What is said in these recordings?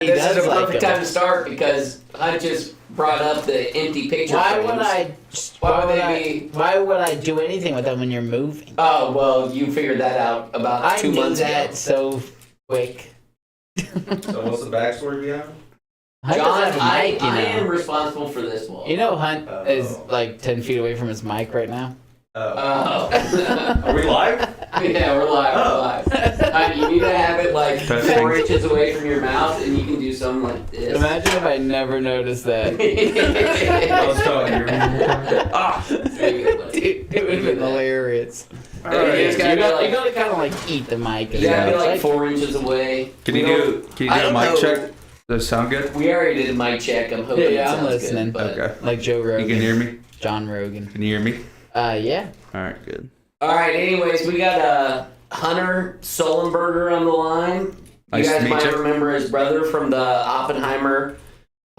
This is a perfect time to start because I just brought up the empty picture frames. Why would I do anything with them when you're moving? Oh, well, you figured that out about 2 months ago. I knew that so quick. So what's the backstory behind it? John, I am responsible for this wall. You know Hunt is like 10 feet away from his mic right now? Oh. Are we live? Yeah, we're live. You need to have it like 4 inches away from your mouth, and you can do something like this. Imagine if I never noticed that. I was telling you. Dude, it would have been hilarious. Right. You gotta kind of like eat the mic. You gotta be like 4 inches away. Can you do a mic check? Does it sound good? We already did a mic check. I'm hoping it sounds listening. good. Okay. Like Joe Rogan. You can hear me? John Rogan. Can you hear me? Yeah. Alright, good. Alright, anyways, we got Hunter Sullenberger on the line. Nice you guys to meet might you. remember his brother from the Oppenheimer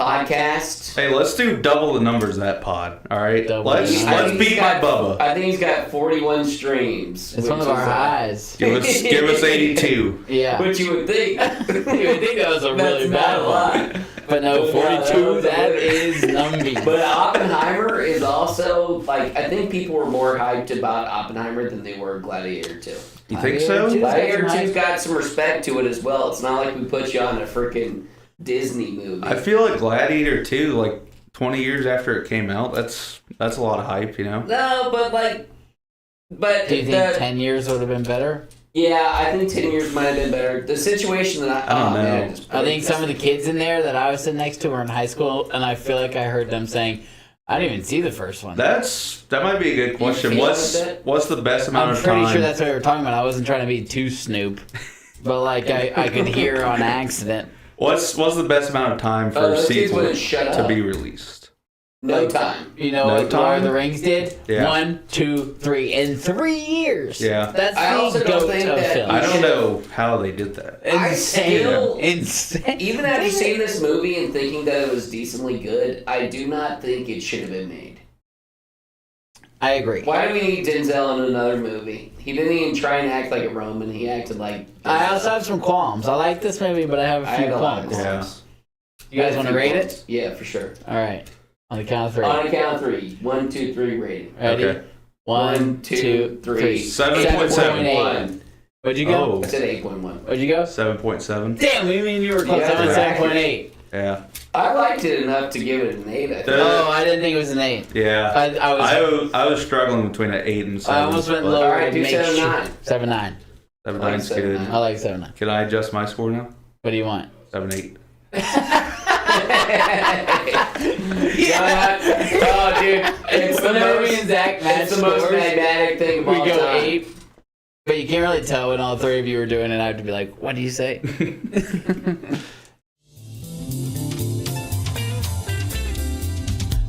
podcast. Hey, let's do double the numbers of that pod, alright? Let's beat my Bubba. I think he's got 41 streams. It's one of our highs. Give us 82. Yeah. Which you would think. You would think that was a really bad one. But no, 42, that is numbing. But Oppenheimer is also, like, I think people were more hyped about Oppenheimer than they were Gladiator 2. You think so? Gladiator 2's got some respect to it as well. It's not like we put you on a freaking Disney movie. I feel like Gladiator 2, like 20 years after it came out, that's a lot of hype, you know? No, but do you think 10 years would have been better? Yeah, I think 10 years might have been better. The situation that I don't know. Man, I think some of the kids in there that I was sitting next to were in high school, and I feel like I heard them saying, I didn't even see the first one. That might be a good question. What's the best amount of time? I'm pretty sure that's what we were talking about. I wasn't trying to be too Snoop, but like I could hear on accident. What's the best amount of time for a sequel to be released? No time. You know what Lord of the Rings did? Yeah. 1, 2, 3. In 3 years. Yeah. That's I also the don't goat think of that film. I don't know how they did that. Insane. Even after seeing this movie and thinking that it was decently good, I do not think it should have been made. I agree. Why do we need Denzel in another movie? He didn't even try and act like a Roman. He acted like... I also have some qualms. I like this movie, but I have a few qualms. Yeah. You guys want to rate it? Yeah, for sure. All right. On the count of 3. On the count of 3. 1, 2, 3, rating. Ready? Okay. 1, 2, 3. 7.7. What'd you go? I said 8.1. What'd you go? 7.7. Damn, we mean you were close. I went 7.8. Yeah. I liked it enough to give it an 8, I think. I didn't think it was an 8. Yeah. I was struggling between an 8 and 7. I almost went lower. All right, do 7.9. 7.9. 7.9's good. I like 7.9. Can I adjust my score now? What do you want? 7.8. Yeah. Oh, dude. It's the most magnetic thing of all time. We go 8. But you can't really tell when all 3 of you are doing it. I have to be like, what do you say?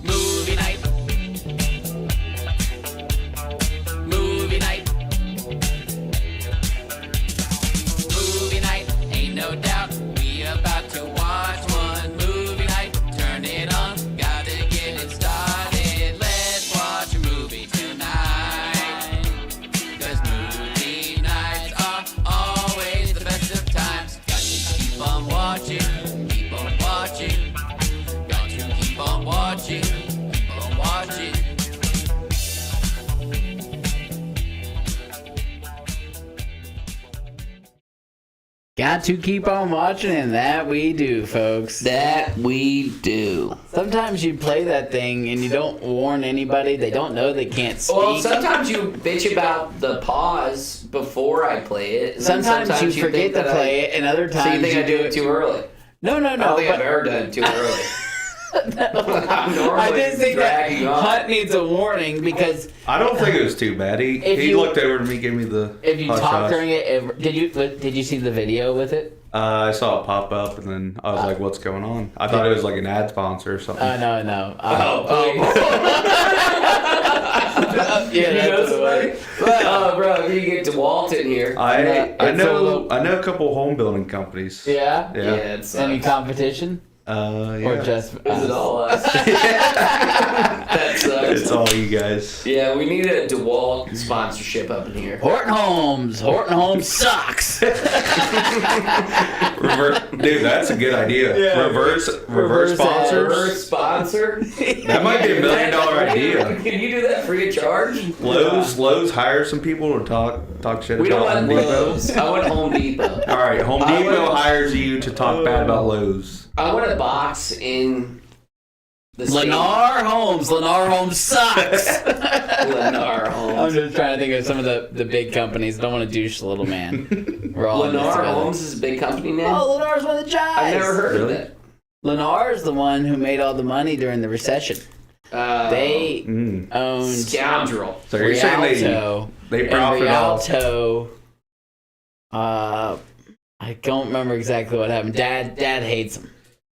Movie night. Movie night. Movie night, ain't no doubt. We about to watch one. Movie night, turn it on. Gotta get it started. Let's watch a movie tonight. 'Cause movie nights are always the best of times. Got to keep on watching. Keep on watching. Got to keep on watching. Keep on watching. Got to keep on watching, and that we do, folks. That we do. Sometimes you play that thing and you don't warn anybody. They don't know they can't speak. Well, sometimes you bitch about the pause before I play it. And sometimes you forget to play it, and other times so you think I do do it too early. No. I don't think I've ever done it too early. I just think that Hunt needs a warning because I don't think it was too bad. He looked over to me, gave me the if you hot talk shots. during it, did you see the video with it? I saw it pop up, and then I was like, "What's going on?" I thought it was like an ad sponsor or something. No. Yeah, that's what oh, bro, you get DeWalt in here. I know a couple home building companies. Yeah. It's Any competition? Yeah. Or just is it all us? That sucks. It's all you guys. Yeah, we need a DeWalt sponsorship up in here. Horton Holmes sucks. Dude, that's a good idea. Yeah. Reverse Reverse sponsors. Reverse sponsor. That might be $1 million idea. Can you do that free of charge? Lowe's hire some people to talk shit We don't about want Home Depot. Lowe's. I want Home Depot. All right, Home Depot hires you to talk bad about Lowe's. I want a box in the Lennar Homes sucks. Lennar I'm Homes. just trying to think of some of the big companies. Don't want to douche the little man. We're all in this Lennar together. Homes is a big company now. Oh, Lennar's one of the giants. I've never heard Really? of that. Lennar's the one who made all the money during the recession. They owned Scoundrel. So you're saying Rialto. they profit off. Rialto. I don't remember exactly what happened. Dad hates him.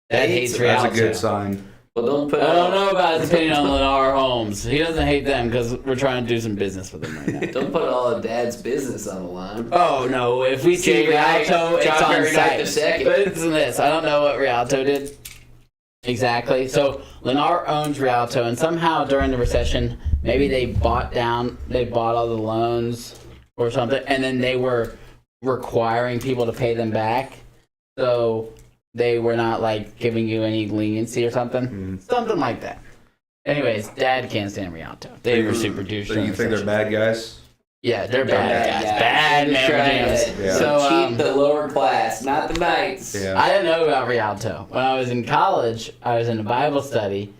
Dad hates Rialto. That's a good sign. Well, don't put. I don't know about his opinion on Lennar Homes. He doesn't hate them because we're trying to do some business with them right now. Don't put all of Dad's business on the line. Oh no! If we see Jay Wright, Rialto, it's John on Perry Knight the site. second. Listen to this. I don't know what Rialto did exactly. So Lennar owns Rialto, and somehow during the recession, maybe they bought all the loans or something, and then they were requiring people to pay them back. So they were not like giving you any leniency or something, something like that. Anyways, Dad can't stand Rialto. They were super douche. So during you the think they're recession. bad guys? Yeah, they're bad guys. Bad Just trying man. to Yeah. So cheat the lower class, not the knights. Yeah. I didn't know about Rialto. When I was in college, I was in a Bible study,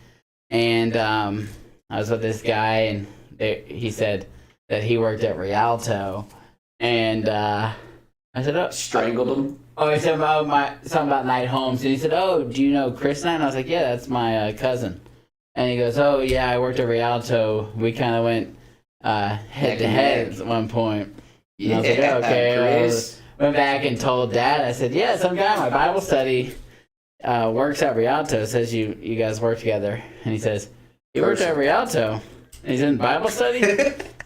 and I was with this guy, and he said that he worked at Rialto, and I said, "Oh, Strangled them. oh," he said something about Knight Homes, and he said, "Oh, do you know Chris Knight?" And I was like, "Yeah, that's my cousin." And he goes, "Oh yeah, I worked at Rialto. We kind of went head to head at one point." And I was like, Yeah, "Okay." Chris. Went back and told Dad. I said, "Yeah, some guy in my Bible study works at Rialto. Says you guys work together." And he says, "He works at Rialto. And he's in Bible study.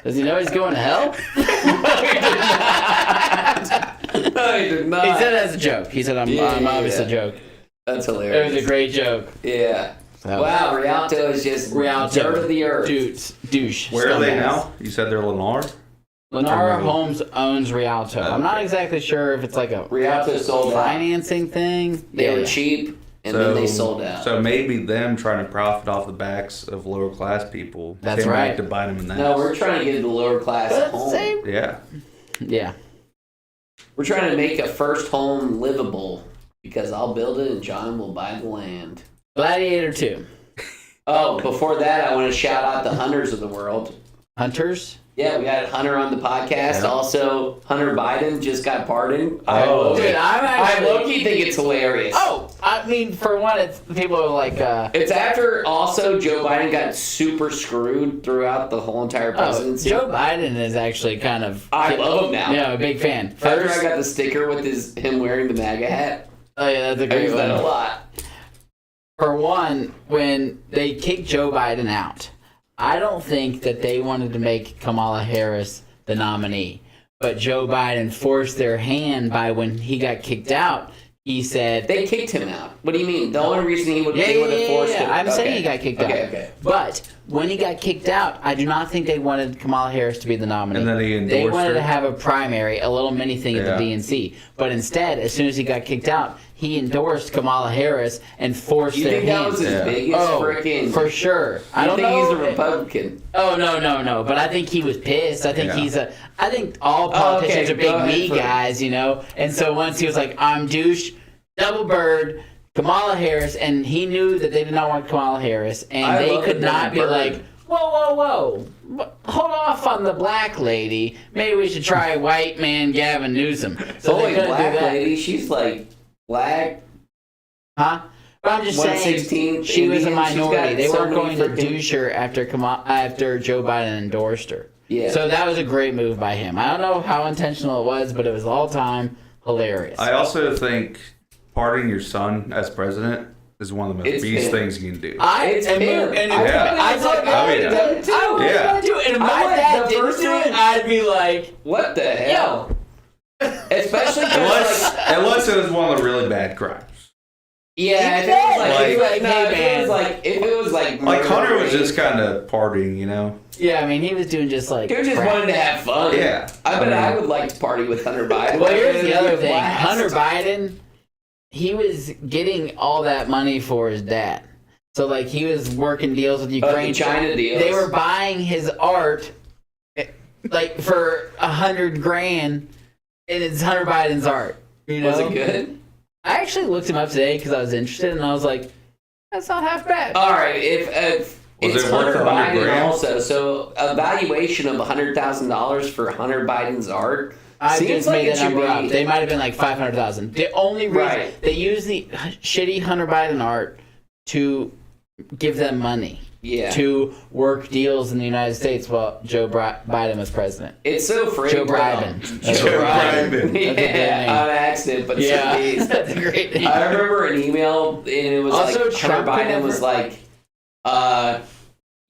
Does he know he's going to hell?" No, he did not. He said it as a joke. He said, "I'm obviously a joke." That's It hilarious. was a great joke. Yeah. So- Wow, Rialto is just Rialto. dirt of the earth. Douche. Where are they scumbags. now? You said they're Lennar? Lennar Homes owns Rialto. I'm not exactly sure if it's like a Rialto sold out. financing thing. They were cheap, and then they sold out. So maybe them trying to profit off the backs of lower class people. That's came back right. to bite them in the No, ass. we're trying to get the lower class But home. same. Yeah. Yeah. We're trying to make a first home livable because I'll build it and John will buy the land. Gladiator 2. Oh, before that, I want to shout out the hunters of the world. Hunters. Yeah, we had Hunter on the podcast. Yeah. Also, Hunter Biden just got pardoned. Oh. Dude, I'm I actually... low-key think it's hilarious. Oh, I mean, for one, it's people are like, It's after also Joe Biden got super screwed throughout the whole entire presidency. Joe Biden is actually kind of... I love him now. Yeah, a big fan. After First, I got the sticker with him wearing the MAGA hat, oh yeah, that's a I great use that a one. lot. For one, when they kicked Joe Biden out, I don't think that they wanted to make Kamala Harris the nominee. But Joe Biden forced their hand by when he got kicked out. He said... They kicked him out. What do you mean? The only reason they would have forced him. I'm saying Okay. he got kicked out. Okay. But when he got kicked out, I do not think they wanted Kamala Harris to be the nominee. And then he They endorsed wanted her. to have a primary, a little mini thing at the Yeah. DNC. But instead, as soon as he got kicked out, he endorsed Kamala Harris and forced You their think that hand. was his Yeah. biggest freaking... For sure. I You don't think know. he's a Republican? Oh no! But I think he was pissed. I think Yeah. I think all politicians okay, are big go ahead me for- guys, you know. And so once he was like, "I'm douche, double bird, Kamala Harris," and he knew that they did not want Kamala Harris, and I they love could the not be bird. like, "Whoa, hold off on the black lady. Maybe we should try white man Gavin Newsom." So they Holy couldn't black do that. lady, she's like black. Huh? But I'm just saying, 116 she was a Indian, she's minority. got They so weren't many going to freaking- douche her after Joe Biden endorsed her. Yeah. So that was a great move by him. I don't know how intentional it was, but it was all time hilarious. I also think pardoning your son as president is one of the most It's beast him. things you can do. It's him. Yeah. I thought Oh, yeah. I was Yeah. gonna do it, and if I my went dad the didn't first do it, one. I'd be like, What the hell? Especially 'cause, like, Unless it was one of the really bad crimes. Yeah, if it was like Hunter was just kind of partying, you know. Yeah, I mean, he was doing just like. He just wanted to have fun. Yeah, I would like to party with Hunter Biden. Well, here's the other thing: Hunter Biden, he was getting all that money for his dad. So like he was working deals with Ukraine, China deals. They were buying his art, like for $100,000, and it's Hunter Biden's art. You know? Was it good? I actually looked him up today because I was interested, and I was like, "That's not half bad." All right, if it's it worth Hunter Biden $100,000? also, so a valuation of $100,000 for Hunter Biden's art. I just made it that should number be- up. They might have been like 500,000. The only reason Right. they use the shitty Hunter Biden art to give them money. Yeah. To work deals in the United States while Joe Biden was president. It's so free. Joe Biden. Joe Biden. Yeah, on accident, but Yeah, yeah. that's a great name. I remember an email, and it was Also, like Trump Hunter Biden never- was like,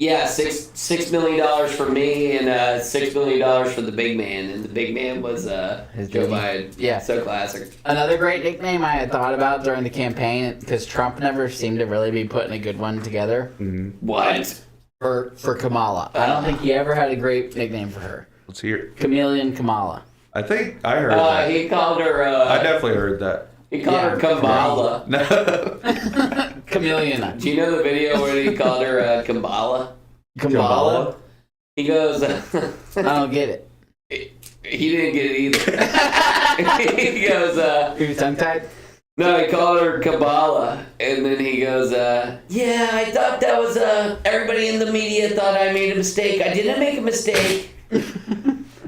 yeah, $6 million for me and $6 million for the big man, and the big man was Joe Biden. Yeah. So classic. Another great nickname I had thought about during the campaign, because Trump never seemed to really be putting a good one together, What? for Kamala. I don't think he ever had a great nickname for her. Let's hear it. Chameleon Kamala. I think I heard that. He called her. I definitely heard that. He called her Kamala. No. Chameleon. Do you know the video where he called her Kamala? Kamala? He goes. I don't get it. He didn't get it either. He goes. He was tongue-tied? No, he called her Kabbalah, and then he goes, yeah, I thought that was, everybody in the media thought I made a mistake. I didn't make a mistake.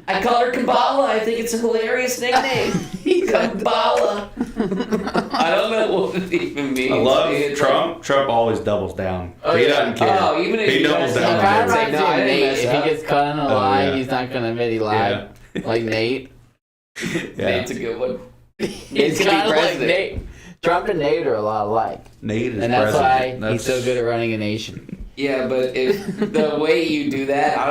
I called her Kabbalah. I think it's a hilarious nickname. Kabbalah. I don't know what it even means. I love It's Trump. like- Trump always doubles down. Oh, He yeah. doesn't care. Oh, even if he he doubles does- down. If on I it. write- No, I didn't Nate, mess if up. he gets caught in a lie, yeah. he's not going to admit he lied. Like Nate. Yeah. Nate's a good one. He's gonna be kind of like president. Nate. Trump and Nate are a lot alike. Nate is And that's why president. he's so good at running a nation. Yeah, but if the way you do that, I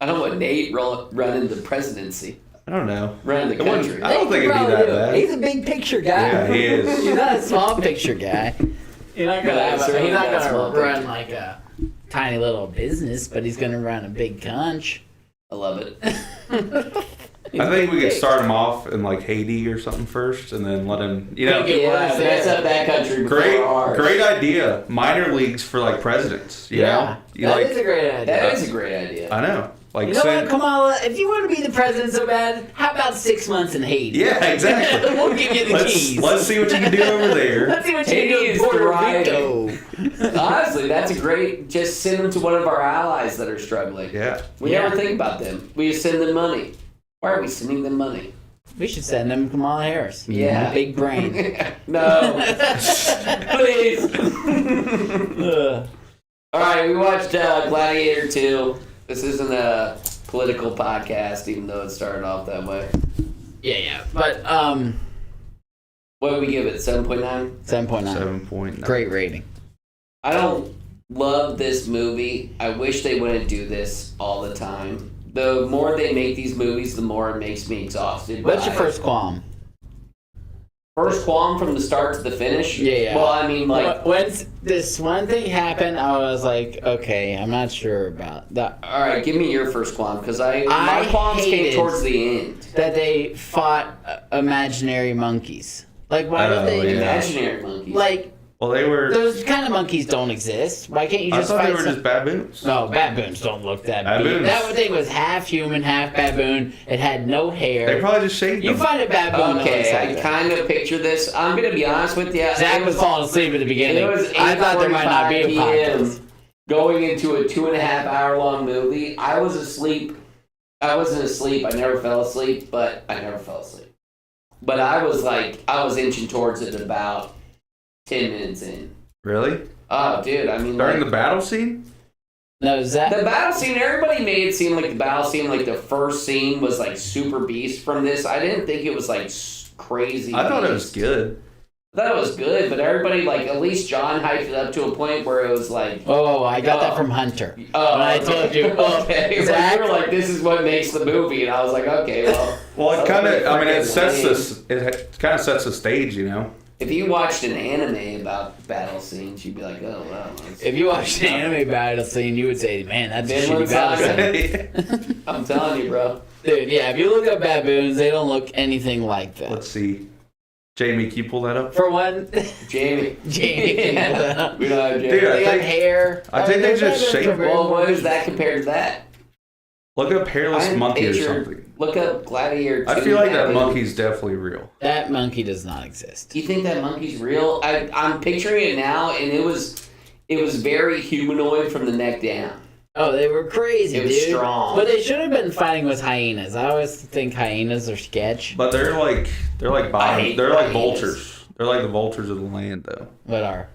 don't want Nate running the presidency, I don't know. running the It wouldn't- country. I don't think it'd be that bad. He's a big picture guy. Yeah, he is. He's not a small picture guy. You're not gonna No, have certainly he's not not small gonna run picture. like a tiny little business, but he's gonna run a big conch. I love it. I think we could start him off in like Haiti or something first, and then let him. You know, Get Yeah, worse mess there. up that country before great, ours. great idea. Minor leagues for like presidents. You know, you that like. is a great idea. That is a great idea. I know. Like You know send- what, Kamala? If you want to be the president so bad, how about 6 months in Haiti? Yeah, exactly. We'll give you the keys. Let's see what you can do over there. Let's see what you Haiti can do in is Puerto thriving. Rico. Honestly, that's a great. Just send them to one of our allies that are struggling. Yeah. We Yeah. never think about them. We just send them money. Why are we sending them money? We should send him Kamala Harris. Yeah. Big brain. No, please. All right, we watched Gladiator 2. This isn't a political podcast, even though it started off that way. Yeah. But What did we give it? 7.9. 7.9. 7.9. Great rating. I don't love this movie. I wish they wouldn't do this all the time. The more they make these movies, the more it makes me exhausted. What's your by- first qualm? First qualm from the start to the finish? Yeah. Well, I mean, like, Once this one thing happened, I was like, okay, I'm not sure about that. all right, give me your first qualm, because my I qualms came hated- towards the end. That they fought imaginary monkeys. Like, why Oh, did they? yeah. Imaginary monkeys. Like, Well, they were. those kind of monkeys don't exist. Why can't you I just thought fight they were some- just baboons. No, baboons don't look that big. Baboons. That thing was half human, half baboon. It had no hair. They probably just shaved You them. find a baboon. that looks Okay, like I that. kind of picture this. I'm going to be honest with you. Zach was falling asleep at the beginning. It was I thought there might not be a 8:45 podcast. PM, going into a 2.5 hour long movie. I was asleep. I wasn't asleep. I never fell asleep, but I never fell asleep. But I was inching towards it about 10 minutes in. Really? Oh, dude, I mean, During like, the battle scene? No, Zach. the battle scene, everybody made it seem like the battle scene, like the first scene was like super beast from this. I didn't think it was like crazy. I thought it beast. was good. I thought it was good, but everybody, like, at least John hyped it up to a point where it was like, Oh, I got that from Hunter. oh, When I told you, okay. But Zach- you were like, this is what makes the movie, and I was like, okay, well. Well, it kind of. I mean, it freaking sets lame. this. It kind of sets the stage, you know. If you watched an anime about battle scenes, you'd be like, oh, wow. If you watched an anime battle scene, you would say, man, that's a shitty Vinland battle Saga. scene. I'm telling you, bro. Dude, yeah, if you look up baboons, they don't look anything like that. Let's see. Jamie, can you pull that up? For one, Jamie. Jamie can pull that up. We don't have Jamie. Dude, They have hair. I think they just shape- Well, what is that compared to that? Look up hairless monkey or something. Look up Gladiator 2. I feel like that baboon. monkey's definitely real. That monkey does not exist. Do you think that monkey's real? I'm picturing it now, and it was very humanoid from the neck down. Oh, they were crazy, It was dude. strong. What they should have been fighting was hyenas. I always think hyenas are sketch. But they're like I bottom. hate They're like hyenas. vultures. They're like the vultures of the land, though. What are?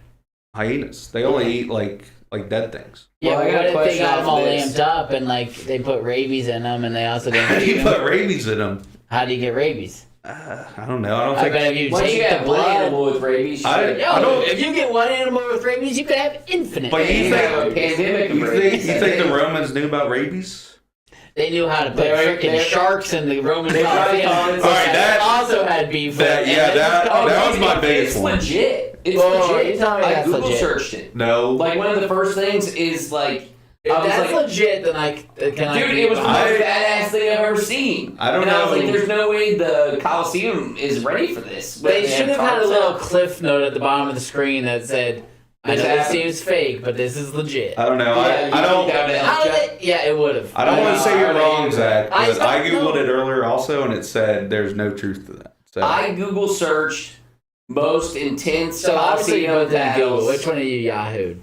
Hyenas. They only eat like dead things. Yeah, Well, I but got a what if they question got off them all this. amped up and like they put rabies in them and they also How do didn't you feed put them? rabies in them? How do you get rabies? I don't know. I don't I think. bet if you Once you take have the one blood. animal with rabies, you I- should- I don't- If you get one animal with rabies, you could have infinite. But you you think- have a pandemic of You rabies. think the Romans knew about rabies? They knew how to put They're- freaking sharks in the Roman They probably Colosseum. call it- All right, that- also had beef. that- with it. yeah, And that- it's called- that was my biggest It's one. legit. It's Whoa, legit. you tell me I that's Google legit. searched it. No. Like, one of the first things is, like, If I was that's like, legit, then can I? dude, it was the most I- badass thing I've ever seen. I don't and I was know. like, there's no way the Coliseum is ready for this. They should have had a tarps little out. cliff note at the bottom of the screen that said, "I know This this happened. seems fake, but this is legit." I don't know. Yeah, I you don't. think that would help How did Jeff? it? Yeah, it would have. I don't want to say you're wrong, Zach, I but I don't googled know. it earlier also, and it said there's no truth to that. So I Google searched most intense So obviously, you Coliseum both didn't Google. battles. Which one of you Yahoo'd?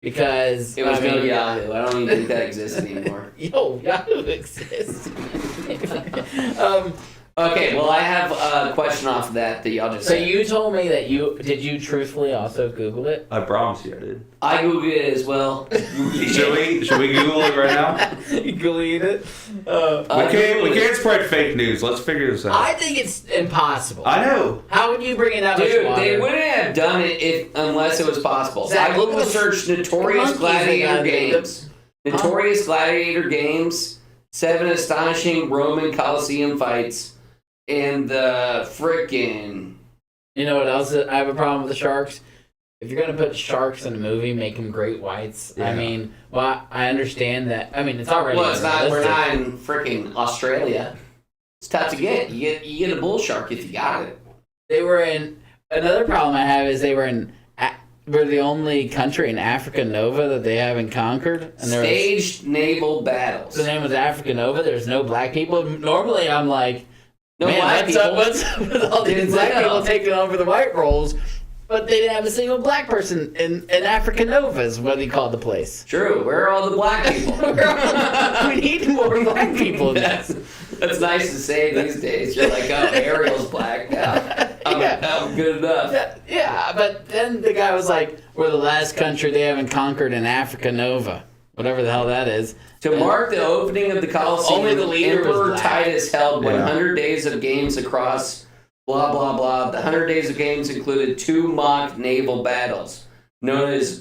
Because It was I mean, no Yahoo. I don't even think that exists anymore. Yo, Yahoo exists. Okay, well, I have a question off of that y'all just So said. you told me that did you truthfully also Google it? I promise you, I did. I Googled it as well. Should we Google it right now? You Googled it? We can't spread fake news. Let's figure this out. I think it's impossible. I know. How would you bring in that much Dude, water? they wouldn't have done it unless it was possible. Zach, I look Google at the searched notorious monkeys they gladiator got. games. Notorious gladiator games, 7 astonishing Roman Colosseum fights, and the frickin' You know what else? I have a problem with the sharks. If you're gonna put sharks in a movie, make them great whites. I Yeah. mean, well, I understand that. I mean, it's already. well, it's not. We're realistic. not in frickin' Australia. It's tough to get. You get a bull shark if you got it. They were in. Another problem I have is they were in. We're the only country in Africa Nova that they haven't conquered, and there was, Staged naval battles. the name was Africa Nova. There's no black people. Normally, I'm like, No man, black people. what's up with all these Didn't black know. people taking over the white roles? But they didn't have a single black person in Africa Nova, is what they called the place. True. Where are all the black people? We need more black people in That's, that. that's nice to say these days. You're like, oh, Ariel's black now. I'm good enough. Yeah, but then the guy was like, we're the last country they haven't conquered in Africa Nova. Whatever the hell that is. To mark the opening of the Colosseum, Only the leader was Emperor black. Titus held Yeah. 100 days of games across blah, blah, blah. The 100 days of games included 2 mock naval battles, known as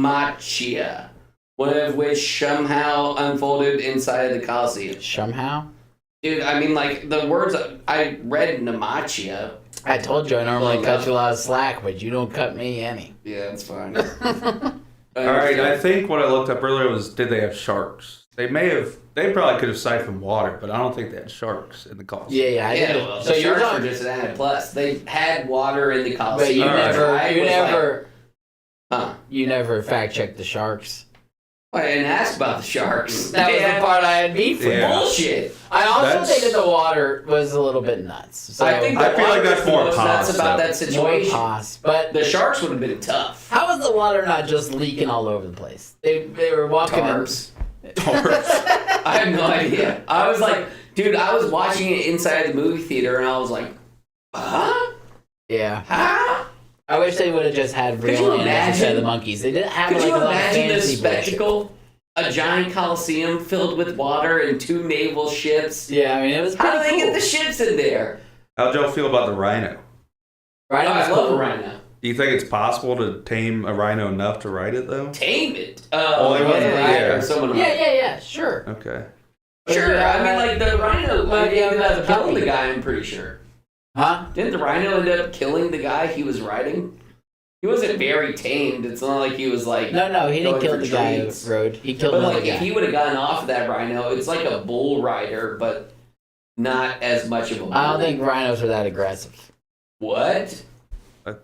Naumachia, one of which somehow unfolded inside of the Colosseum. Somehow? Dude, I mean, like, the words, I read Naumachia. I told you I normally cut you a lot of slack, but you don't cut me any. Yeah, that's fine. All right. I think what I looked up earlier was, did they have sharks? They probably could have siphoned water, but I don't think they had sharks in the Colosseum. Yeah, I Yeah, did. well, So the you're sharks talking, were just an added plus. They had water in the but Colosseum. you All right. never, I you was never, Huh. you never fact checked the sharks. I didn't ask about the sharks. That was They the part I had beef with. Yeah. Bullshit. I also That's- think that the water was a little bit nuts. So I think I the feel like water that's was the more most pos, nuts about though. that situation. But The sharks would have been tough. how was the water not just leaking all over the place? They were walking in. Tarps. I have no idea. I was like, dude, I was watching it inside the movie theater, and I was like, huh? Yeah. Huh? I wish they would have just had Could real you animals instead of imagine- the monkeys. They didn't have Could like you a lot of imagine the fantasy bullshit. spectacle? A giant coliseum filled with water and 2 naval ships. Yeah, I mean it was How pretty do they cool. get the ships in there? How'd y'all feel about the rhino? Right, I love a rhino. Do you think it's possible to tame a rhino enough to ride it, though? Tame it. Oh, it wasn't- yeah. Someone Yeah, sure. Okay. Sure, I mean, like, the rhino, Well, like, yeah, it that's killed puppy. the guy, I'm pretty sure. Huh? Didn't the rhino end up killing the guy he was riding? He wasn't very tamed. It's not like he was like... No, he didn't going kill for the guy who treats. rode. He killed But another like, guy. if he would have gotten off of that rhino, it's like a bull rider, but not as much of a bull. I don't think rhinos are that aggressive. What? I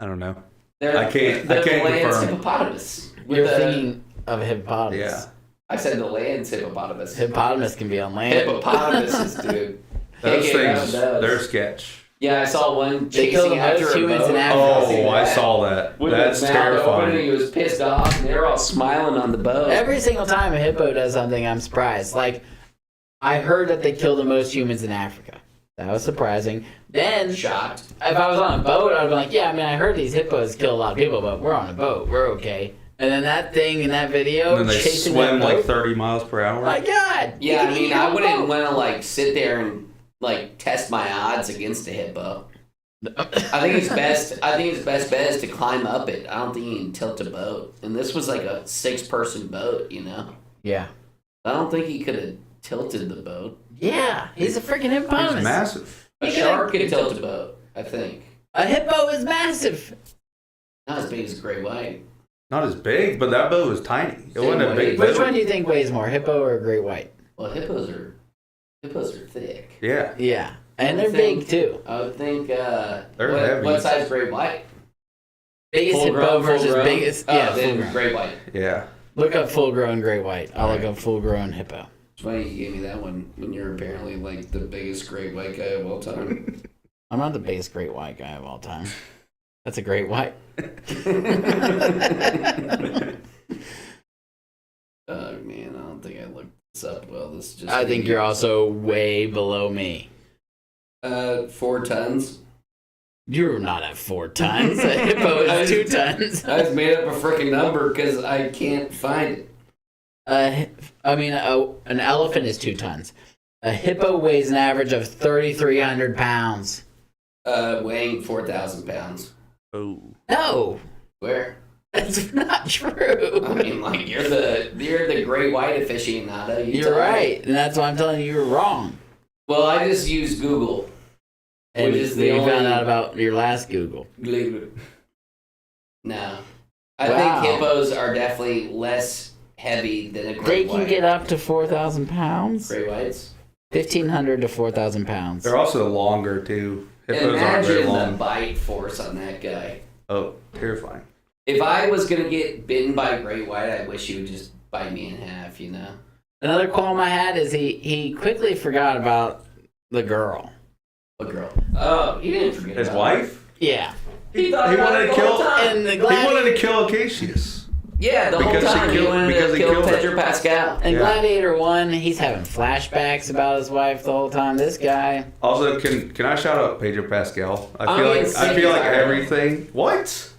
don't know. They're, I can't they're the land's confirm. hippopotamus. With You're the- thinking of a hippopotamus. Yeah. I said the land's hippopotamus. Hippopotamus can be on land. Hippopotamuses, dude. Those Can't get around things, those. they're sketch. Yeah, I saw one They kill chasing the after most a humans boat. in Africa. Oh, I saw that. With That's his mouth open, and he terrifying. was pissed off, and they were all smiling on the boat. Every single time a hippo does something, I'm surprised. Like, I heard that they kill the most humans in Africa. That was surprising. Then, Shocked. if I was on a boat, I'd be like, yeah, I mean, I heard these hippos kill a lot of people, but we're on a boat. We're okay. And then that thing in that video, And then they chasing swim that like boat, 30 miles per hour. my God. Yeah, you I can eat mean, your I own wouldn't boat. want to like sit there and like test my odds against a hippo. I think it's best. I think it's best bet is to climb up it. I don't think you can tilt a boat. And this was like a 6-person boat, you know. Yeah. I don't think he could have tilted the boat. Yeah, he's a freaking He's hippopotamus. massive. A shark could tilt a boat, I think. A hippo is massive. Not as big as a great white. Not as big, but that boat was tiny. It Same wasn't a big weight. Which boat. one do you think weighs more, hippo or a great white? Well, hippos are thick. Yeah. Yeah, and I they're think- big too. I would think. They're what, heavy. What size great white? Biggest hippo Full-grown, versus full-grown? biggest. Oh, Yeah, full then grown. great white. Yeah. Look up full grown great white. I'll look up full grown hippo. It's funny you gave me that one when you're apparently like the biggest great white guy of all time. I'm not the biggest great white guy of all time. That's a great white. Oh man, I don't think I looked this up well. This is just. I think you're also way below me. 4 tons. You're not at 4 tons. A hippo is 2 tons. I just made up a freaking number because I can't find it. An elephant is 2 tons. A hippo weighs an average of 3,300 pounds. Weighing 4,000 pounds. Oh. No, Where? that's not true. I mean, like you're the great white aficionado. You You're tell me. right, and that's why I'm telling you you're wrong. Well, I just used Google. And Which is the you only- found out about your last Google. No, I Wow. think hippos are definitely less heavy than a They great can white. get up to 4,000 pounds. Great whites. 1,500 to 4,000 pounds. They're also longer, too. Hippos aren't very Imagine the long. bite force on that guy. Oh, terrifying. If I was gonna get bitten by a great white, I wish he would just bite me in half. You know. Another qualm I had is he quickly forgot about the girl. What girl? Oh, he didn't forget. His about wife? Yeah. He thought He about wanted it to the kill- whole time. And the He wanted Gladiator, to kill Acacius. Yeah, the whole Because he time killed- he wanted because to he kill killed her. Pedro Pascal. and Yeah. Gladiator 1, he's having flashbacks about his wife the whole time. This guy. Also, can I shout out Pedro Pascal? I I'm feel getting like sick and tired. everything. What?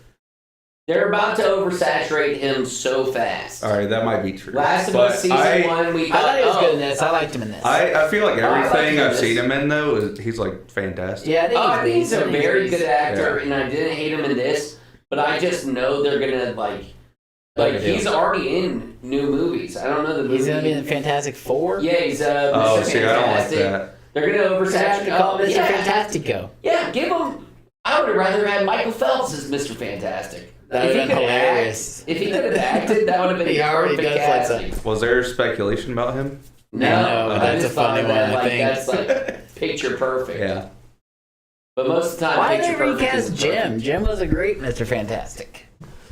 They're about to oversaturate him so fast. All right, that might be true. Last of But Us season I, 1, we I thought, thought he was oh, good in this. I liked him in this. I feel like I like everything I've this. seen him in though is he's like fantastic. yeah, I think I think he's a decent. very good actor, Yeah. and I didn't hate him in this, but I just know they're gonna like Like, he's already in new movies. I don't know the movie. He's going to be in Fantastic Four? Yeah, he's Mr. Oh, see, I don't like Fantastic. that. They're gonna We're gonna have to call oversaturate. Mr. Yeah. Fantastico. Yeah, give him. I would have rather had Michael Phelps as Mr. Fantastic. That would If he have been could hilarious. If he could have acted, that would have been He already perfect does like casting. Was there speculation about him? No, No, I that's just a funny thought that, one, I like, think. That's like picture perfect. Yeah. But most of the time, Why did picture they perfect recast isn't Jim? perfect. Jim was a great Mr. Fantastic.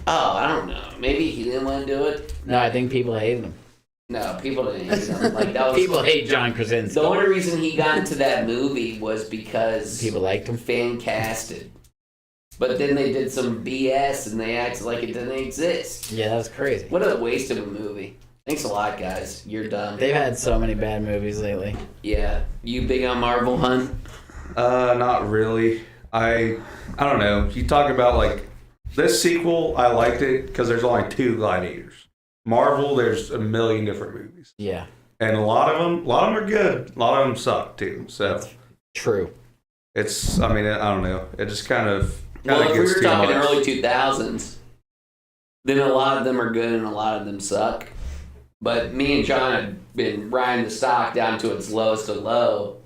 Oh, I don't know. Maybe he didn't want to do it. No, I think people hated him. No, people didn't hate him. Like that was People hate John Krasinski. the only reason he got into that movie was because People liked him. fan casted. But then they did some BS and they acted like it didn't exist. Yeah, that was crazy. What a waste of a movie. Thanks a lot, guys. You're done. They've had so many bad movies lately. Yeah. You big on Marvel, hun? Not really. I don't know. You talk about like this sequel. I liked it because there's only 2 Gladiators. Marvel, there's a million different movies, Yeah, and a lot of them are good. A lot of them suck too. So true. it's. I mean, I don't know. It just kind of Well, if we gets were too talking much. early 2000s, then a lot of them are good and a lot of them suck. But me and John have been riding the stock down to its lowest of low.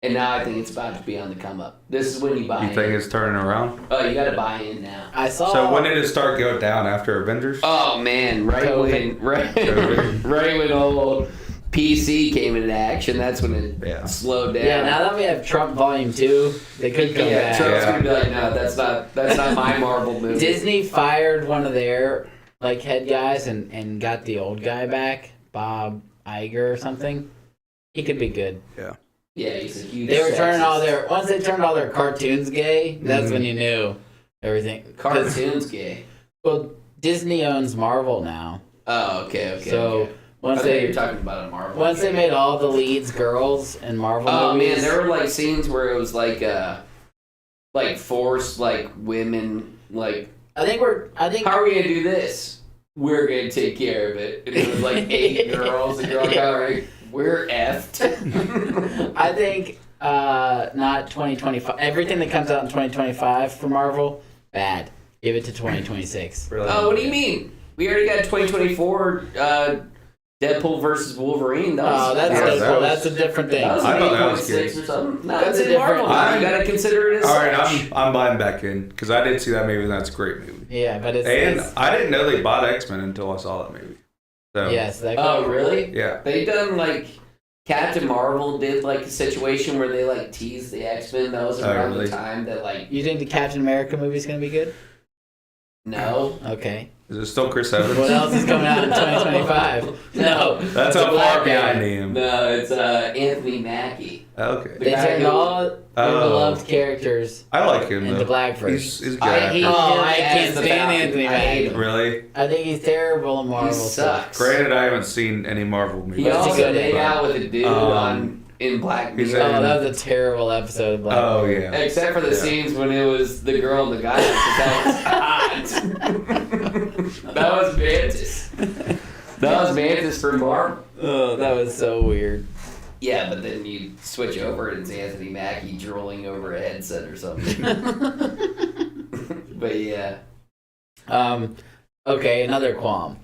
And now I think it's about to be on the come up. This is when you buy You in. think it's turning around? Oh, you got to buy in now. I saw. So when did it start going down after Avengers? Oh man, COVID. right when old PC came into action, that's when it slowed down. Yeah, now that we have Trump Volume 2, they could come back. Trump's gonna be like, no, that's not my Marvel movie. Disney fired one of their head guys and got the old guy back, Bob Iger or something. He could be good. Yeah. Yeah, he's a huge. They were turning sexist. once they turned all their cartoons gay. That's when you knew everything. Cartoons gay. Well, Disney owns Marvel now. Oh, okay. So okay. once you're talking about a Marvel. Once they made all the leads girls in Marvel movies. Man, there were like scenes where it was like forced like women like. I think how are we gonna do this? We're gonna take care of it. And it was like 8 girls, and you're like, all right, we're effed. I think not 2025. Everything that comes out in 2025 for Marvel, bad. Give it to 2026. Really? Oh, what do you mean? We already got 2024 Deadpool versus Wolverine. That's a different thing. That was I thought that was 8.6 good. or something. No, That's it's a in Marvel. different- You gotta consider it as All right, such. I'm buying back in because I did see that movie and that's a great movie. Yeah, but And it's I didn't know they bought X-Men until I saw that movie. So yes. Oh, really? yeah. They done like Captain Marvel did like a situation where they like teased the X-Men. That was around really? the time that like You think the Captain America movie's gonna be good? no. Okay. Is it still Chris Evans? What else is coming out in 2025? No. That's The how black far guy. behind I am. No, it's Anthony Mackie. Okay. They guy turned who- all their beloved characters I like him into though. black He's versions. good. I hate actor. Oh, him I as can't the stand Falcon. Anthony I hate Mackie. him. Really? I think he's terrible in He Marvel stuff. sucks. Granted, I haven't seen any Marvel movies. He What's he also good made at? out with a dude in Black He's Mirror. Oh, that was a terrible episode of Black Oh Mirror. yeah. Except for the scenes when it was the girl and the guy. 'Cause that was hot. That was Mantis. That was Mantis for Marvel. Oh, that was so weird. Yeah, but then you switch over and it's Anthony Mackie drooling over a headset or something. But yeah. Okay, another qualm.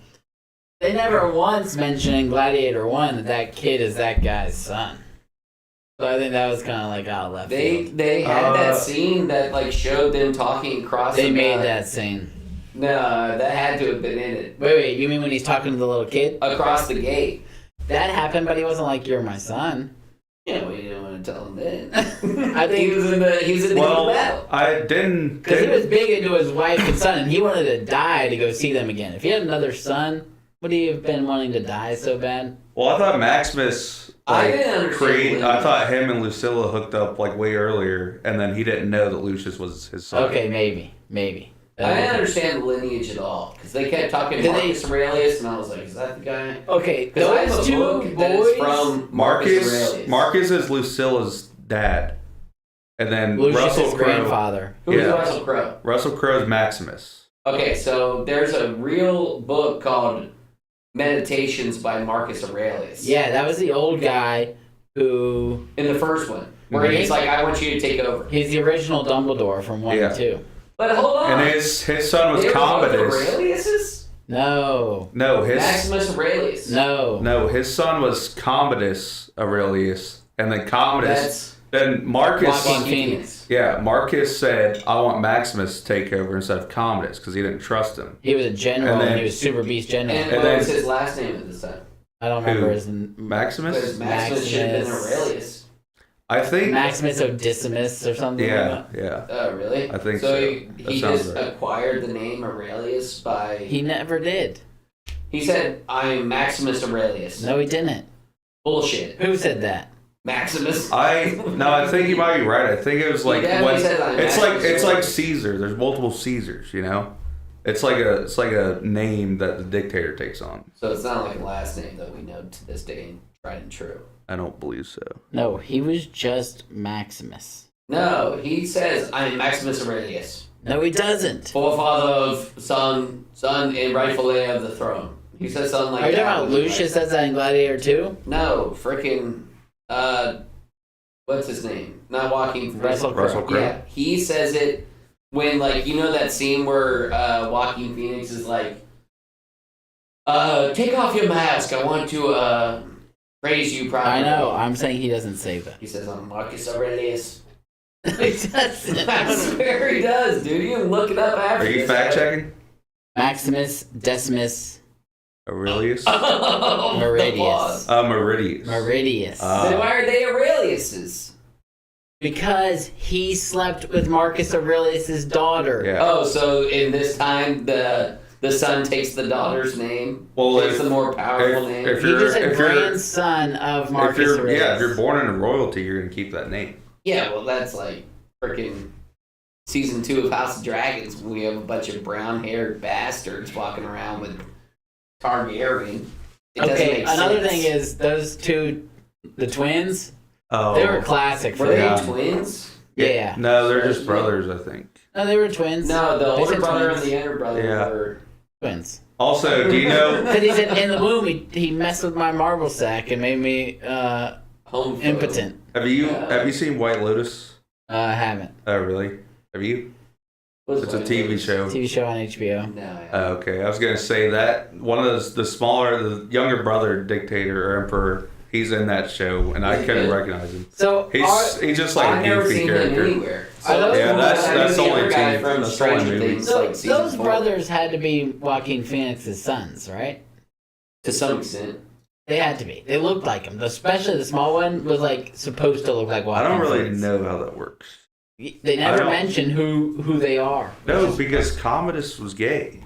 They never once mentioned in Gladiator 1 that kid is that guy's son. So I think that was kind of like out of left field. They had that scene that like showed them talking across. They the made that scene. No, that had to have been in it. Wait, you mean when he's talking to the little kid? Across the gate. That happened, but he wasn't like, "You're my son." Yeah, we didn't want to tell him then. I think he was in the heat of Well, battle. I didn't. because he was big into his wife and son, and he wanted to die to go see them again. If he had another son, would he have been wanting to die so bad? Well, I thought Maximus. I didn't understand I thought him and Lucilla hooked up like way earlier, and then he didn't know that Lucius was his son. Okay, maybe. I didn't understand the lineage at all because they kept talking Did Marcus Aurelius, and I was like, "Is that the guy?" Okay, Because I have those a two book that is boys. from Marcus Aurelius. Marcus is Lucilla's dad, and then Lucius' Russell Crowe. grandfather. Who's yeah. Russell Crowe? Russell Crowe's Maximus. Okay, so there's a real book called Meditations by Marcus Aurelius. Yeah, that was the old guy who In the first one, where Mhm. he's like, "I want you to take over." he's the original Dumbledore from 1 Yeah. and 2. But hold on. And his son was They were both Commodus. Aureliuses? No, his Maximus Aurelius. No. his son was Commodus Aurelius, and then Commodus. That's Then Marcus. Joaquin Phoenix. Yeah, Marcus said, "I want Maximus to take over instead of Commodus because he didn't trust him." He was a general And and, then- he was super beast general. And And what then- was his last name at this time? I don't remember Who? his Maximus. Because Maximus should have been Maximus. Aurelius. I think. Maximus Odysseus or something Yeah, like yeah. Oh, really? I think so. He That sounds just right. acquired the name Aurelius by. that. He never did. He said, "I'm Maximus Aurelius." No, he didn't. Bullshit. Who said that? Maximus. I think you might be right. I think it was like definitely when said I'm it's like Maximus like Aurelius. Caesar. There's multiple Caesars. You know, it's like a name that the dictator takes on. So it's not like a last name that we know to this day and tried and true. I don't believe so. No, he was just Maximus. No, he says, "I'm Maximus Aurelius, No, he doesn't. forefather of son, and rightful heir of the throne." He says something like Are you that. talking about Lucius says that in Gladiator 2? No, freaking, what's his name? Not Joaquin Phoenix. Russell Crowe. Russell Crowe. Yeah, he says it when, like, you know that scene where Joaquin Phoenix is like, "Take off your mask. I want to Praise you properly. I know. I'm saying he doesn't say that. He says, I'm Marcus Aurelius. He doesn't. I swear he does, dude. You can look it up after Are you this. fact checking? Maximus Decimus Aurelius? Oh, Meridius. Meridius. Meridius. Then why are they Aureliuses? Because he slept with Marcus Aurelius's daughter. Yeah. Oh, so in this time, the son takes the daughter's name? Well, takes the more powerful name? if He just said if you're- grandson of Marcus if Aurelius. if you're born into royalty, you're gonna keep that name. Yeah, well, that's like freaking season 2 of House of Dragons when we have a bunch of brown-haired bastards walking around with Targaryen. It doesn't Okay, make another sense. thing is those two, the twins, Oh, they were classic for Were they them. twins? Yeah. No, they're just brothers, I think. No, they were twins. No, the They older said brother twins. and the younger brother Yeah. were Twins. Also, do you know? Because he said in the womb he messed with my marble sack and made me home impotent. Have you seen White Lotus? I haven't. Oh, really? Have you? It's a TV show. TV show on HBO. No, yeah. Oh, okay, I was gonna say that one of the younger brother dictator or emperor. He's in that show, and I couldn't recognize him. So He's just like I've a never goofy seen character. him anywhere. Are those- Yeah, that's the only other guy TV from that's Stranger only movie. Things, So like season those 4. brothers had to be Joaquin Phoenix's sons, right? To some extent. They had to be. They looked like him. Especially the small one was like supposed to look like I Joaquin don't really Phoenix. know how that works. They never don't- mention who they are. No, because Commodus was gay.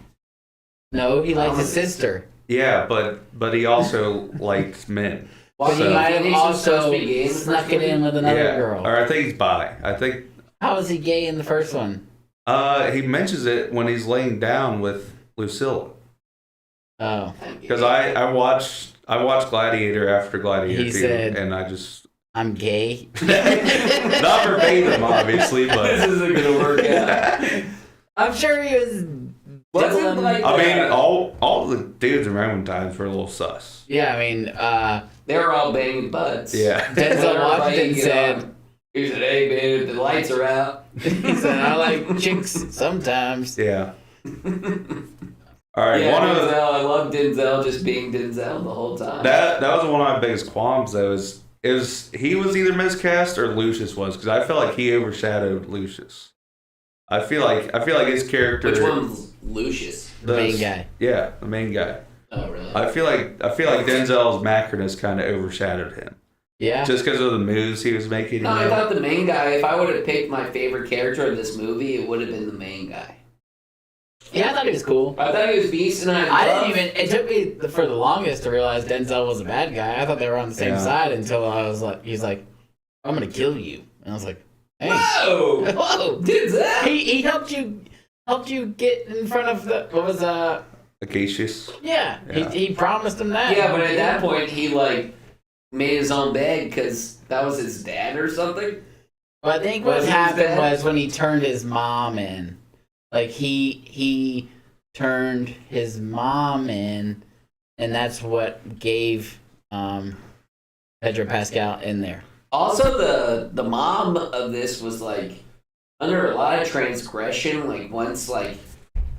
No, he liked his sister. Yeah, but he also liked men. But he So- might have Phoenix was supposed also to be gay in the snuck first it in with another Yeah, girl. or I think he's bi. I think How was he gay in the first one? he mentions it when he's laying down with Lucilla. Oh, Because I watched Gladiator after Gladiator He 2, said- and I just I'm gay. not verbatim, obviously, This but isn't gonna work out. I'm sure he was. Wasn't diddling- like- I mean all the dudes in Roman times were a little sus. Yeah, I mean, They were all banging butts. Yeah. Denzel Washington said, He said, hey man, if the lights are out. he said, I like chicks sometimes. Yeah. All right, Yeah, one of Denzel, I love Denzel just being Denzel the whole time. that was one of my biggest qualms though is he was either miscast or Lucius was, because I felt like he overshadowed Lucius. I feel like his character. Which one's Lucius? The main guy. Yeah, the main guy. Oh really? I feel like Denzel's Macronus kind of overshadowed him Yeah. just because of the moves he was making. No, you I know? thought the main guy, if I would have picked my favorite character of this movie, it would have been the main guy. Yeah, I thought he was cool. I thought he was beast, and I didn't even. It took me for the longest to realize Denzel was a bad guy. I thought they were on the same Yeah. side until I was like, he's like, I'm gonna kill you, and I was like, hey, Whoa! whoa, Denzel! he helped you get in front of the what was Acacius. yeah, Yeah. He promised him that. Yeah, but at that point, he, like, made his own bed because that was his dad or something. Well, I think Was what he happened dead? was when he turned his mom in, like he turned his mom in, and that's what gave Pedro Pascal in there. Also, the mom of this was, like, under a lot of transgression. Like, once, like,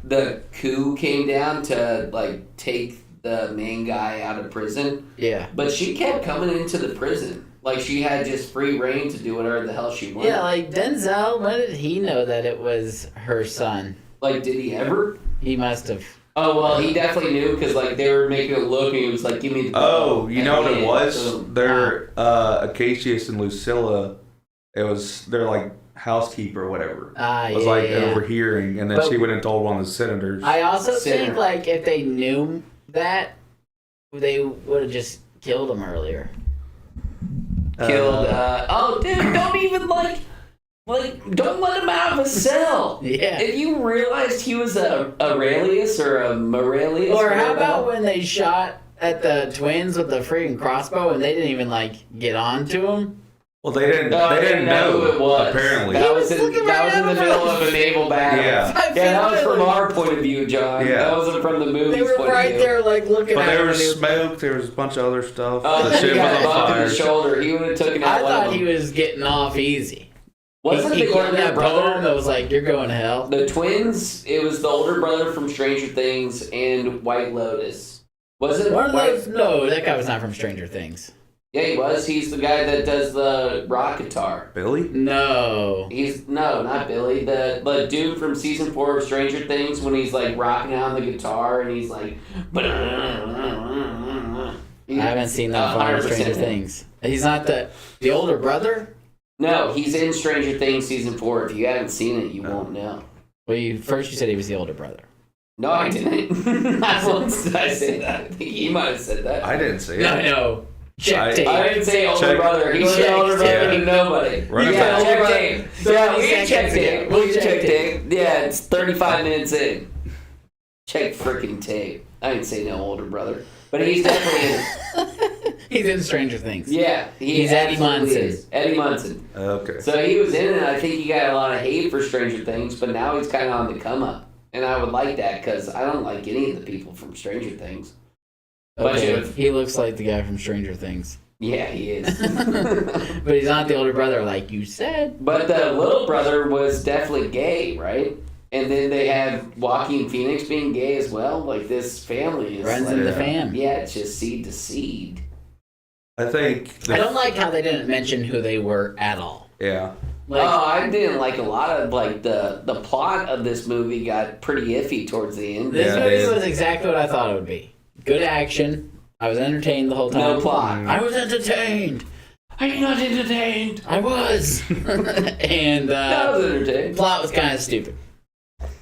the coup came down to, like, take the main guy out of prison. Yeah. But she kept coming into the prison. Like, she had just free reign to do whatever the hell she wanted. Yeah, like Denzel, when did he know that it was her son? Like, did he ever? He must have. Oh, well, he definitely knew because, like, they were making it look and he was like, give me the Oh, you know what it And was? boom. They're Acacius and Lucilla. They're like housekeeper or whatever. Was Yeah, like yeah. overhearing, and then But- she went and told one of the senators. I also Sinner. think, like, if they knew that, they would have just killed him earlier. killed. Oh, dude, don't even like, don't let him out of a cell. Yeah. If you realized he was a Aurelius or a Morelius, Or how whatever the about hell- when they shot at the twins with the freaking crossbow and they didn't even, like, get on to him? Well, they didn't. No, they didn't know who it was. Apparently, that was was in, looking that right was in at the him. middle of a naval battle. Yeah. I Yeah, that was feel from like- our point of view, John. Yeah. That wasn't from the movie's They were point right of view. there, like, looking but at there him. was and he- smoke. There was a bunch of other stuff. Oh, the he ship got was a on bump in fire. the shoulder. He would have taken out I one thought of he them. was getting off easy. Wasn't he the quoted younger that brother poem that was like, you're going to hell. the twins? It was the older brother from Stranger Things and White Lotus. Was it One of White? those, no, that guy was not from Stranger Things. Yeah, he was. He's the guy that does the rock guitar. Billy? No. He's no, not Billy. The dude from season 4 of Stranger Things when he's like rocking out on the guitar and he's like. I haven't seen that far in 100% Stranger Things. He's not the older brother? No, he's in Stranger Things season 4. If you haven't seen it, you won't know. Well, first you said he was the older brother. No, I didn't. Not once did I say that. I think he might have said that. I didn't say it. No. Check tape. I didn't say older Check. brother. He was the older brother to nobody. Right. Yeah, check tape. Yeah, we can 30 check seconds tape. ago. We can check tape. Yeah, it's 35 minutes in. Check freaking tape. I didn't say no older brother. But he's definitely in. He's in Stranger Things. Yeah, He's Eddie absolutely Munson. is. Eddie Munson. Okay. So he was in it. I think he got a lot of hate for Stranger Things, but now he's kind of on the come up. And I would like that because I don't like any of the people from Stranger Things. Okay. He looks like the guy from Stranger Things. Yeah, he is. But he's not the older brother like you said. But the little brother was definitely gay, right? And then they have Joaquin Phoenix being gay as well. Like this family is Runs like, in the fam. Yeah, it's just seed to seed. I think. I don't like how they didn't mention who they were at all. Yeah. Like, I didn't like a lot of like the plot of this movie got pretty iffy towards the end. this Yeah, movie dude. was exactly what I thought it would be. Good action. I was entertained the whole time. No plot. I was entertained. I'm not entertained. I was. And I was entertained. plot was kind of stupid.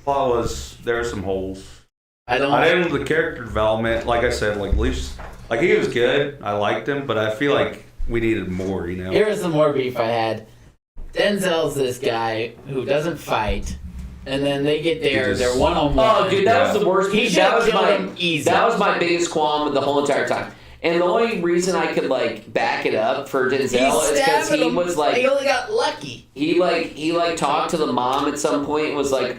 Plot was, there were some holes. I don't. I didn't, the character development, like I said, like Luce, like he was good. I liked him, but I feel like we needed more, you know? Here was some more beef I had. Denzel's this guy who doesn't fight, and then they get there, just- they're one-on-one. Oh, dude, that was the worst. He That was should've killed my him easy. That was my biggest qualm with the whole entire time. And the only reason I could like back it up for Denzel is because he was He like only got lucky. he talked to the mom at some point and was like,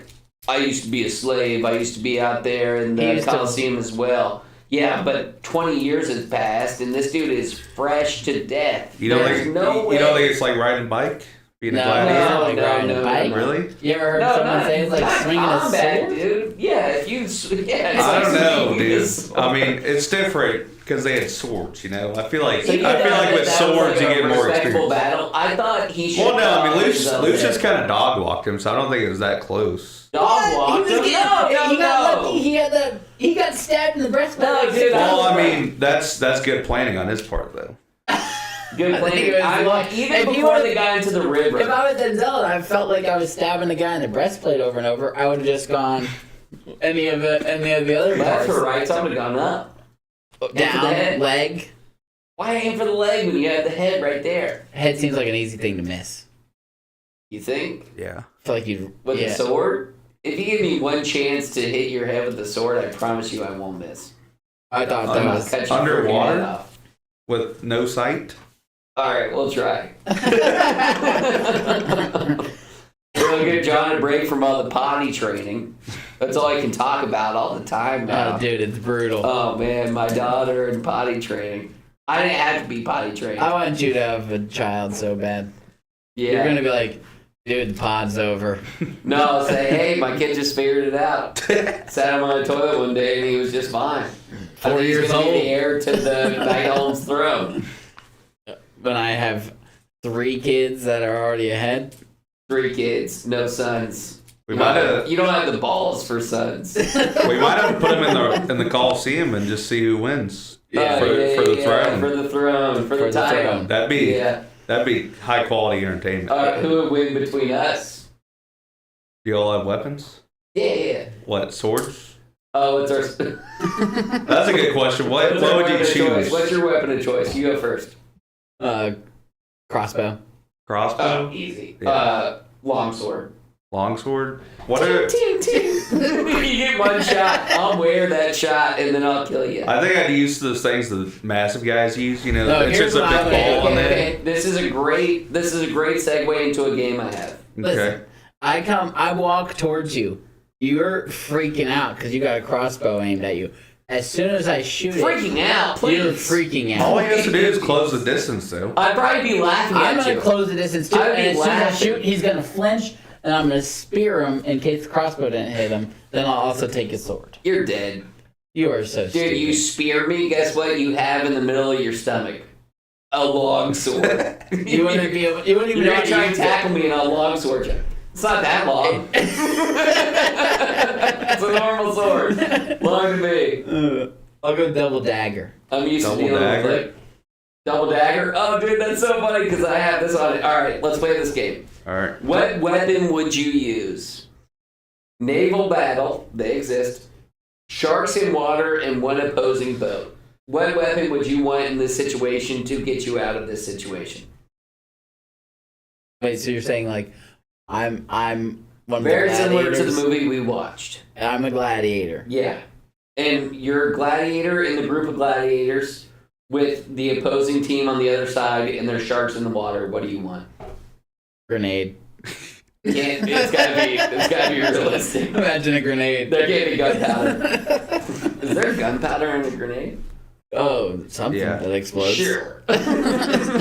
I used to be a slave. I used to be out there in He the used to- Coliseum as well. Yeah, but 20 years has passed and this dude is fresh to death. You don't There's think, no way. you don't think it's like riding a bike? Being No, a gladiator? it's not like No, riding no, a bike. no. Really? You ever heard No, someone not, say it's like not swinging a combat, sword? dude. Yeah, if you, yeah. It's I like don't know, swinging a dude. sword. I mean, it's different because they had swords, you know? I feel like, So you I feel thought like with that was swords like you a get more respectful experience. battle. I thought he should. Well, no, I mean, Luce up just there. kind of dog walked him, so I don't think it was that close. Dog walked He him. was No, getting, he got no. lucky. He got stabbed in the breastplate. No, dude, Well, I Right. mean, that's good planning on his part, though. Good I think plan. it was I like- want even if you before were- they got into the river. If I was Denzel and I felt like I was stabbing the guy in the breastplate over and over, I would have just gone any of the other That's parts. for right. So I would have gone up. Aim for the Down, head. leg. Why aim for the leg when you have the head right there? Head seems like an easy thing to miss. You think Yeah. I feel like you with the sword? If you give me one chance to hit your head with the sword, I promise you I won't miss. I thought I'm that gonna was. cut your freaking underwater? head off. With no sight? All right, we'll try. We'll give John a break from all the potty training. That's all I can talk about all the time now. Oh, dude, it's brutal. Oh man, my daughter and potty training. I didn't have to be potty trained. I want you to have a child so bad. Yeah. You're gonna be like, dude, the pod's over. No, I'll say, hey, my kid just figured it out. Sat him on the toilet one day and he was just fine. 4 I think years he's gonna old. be the heir to the Night Holmes throne. When I have 3 kids that are already ahead. 3 kids, no sons. We might have You don't have the balls for sons. put him in the Coliseum and just see who wins. Yeah. for the throne. For the throne. For the title. throne. That'd be high quality entertainment. Who would win between us? Do you all have weapons? Yeah. What, swords? Oh, what's our... That's a good question. What would you weapon of choice? choose? What's your weapon of choice? You go first. Crossbow. Crossbow? Easy. Yeah. Longsword. Longsword? What are... Ting, ting. You get one shot. I'll wear that shot and then I'll kill you. I think I'd use those things the massive guys use. You know, No, it's here's just a what I big would ball on do. it. This is a great segue into a game I have. Listen, Okay. I walk towards you. You're freaking out because you got a crossbow aimed at you. As soon as I shoot Freaking out, it, please. you're freaking out. All he has to do is close the distance, though. I'd probably be laughing I'm at gonna you. close the distance too, I'd be and as soon as I laughing. shoot, he's gonna flinch, and I'm gonna spear him in case the crossbow didn't hit him. Then I'll also take his sword. You're dead. You are so Dude, stupid. you spear me, guess what you have in the middle of your stomach? a long sword. You wouldn't be able. You wouldn't even You're know gonna how try to and use it. tackle me in a long sword jump. It's not that long. It's a normal sword. Long to me. I'll go double dagger. I'm used Double to dealing dagger? with like double dagger. Oh, dude, that's so funny because I have this on it. All right, let's play this game. All right. What weapon would you use? Naval battle, they exist. Sharks in water and one opposing boat. What weapon would you want in this situation to get you out of this situation? Wait, so you're saying like, I'm one of Very the similar to the gladiators? movie we watched. I'm a gladiator. Yeah. And you're a gladiator in the group of gladiators with the opposing team on the other side and there's sharks in the water. What do you want? Grenade. It's gotta be realistic. Imagine a grenade. There can't be gunpowder. Is there gunpowder in a grenade? Oh, something Yeah. that explodes. Sure.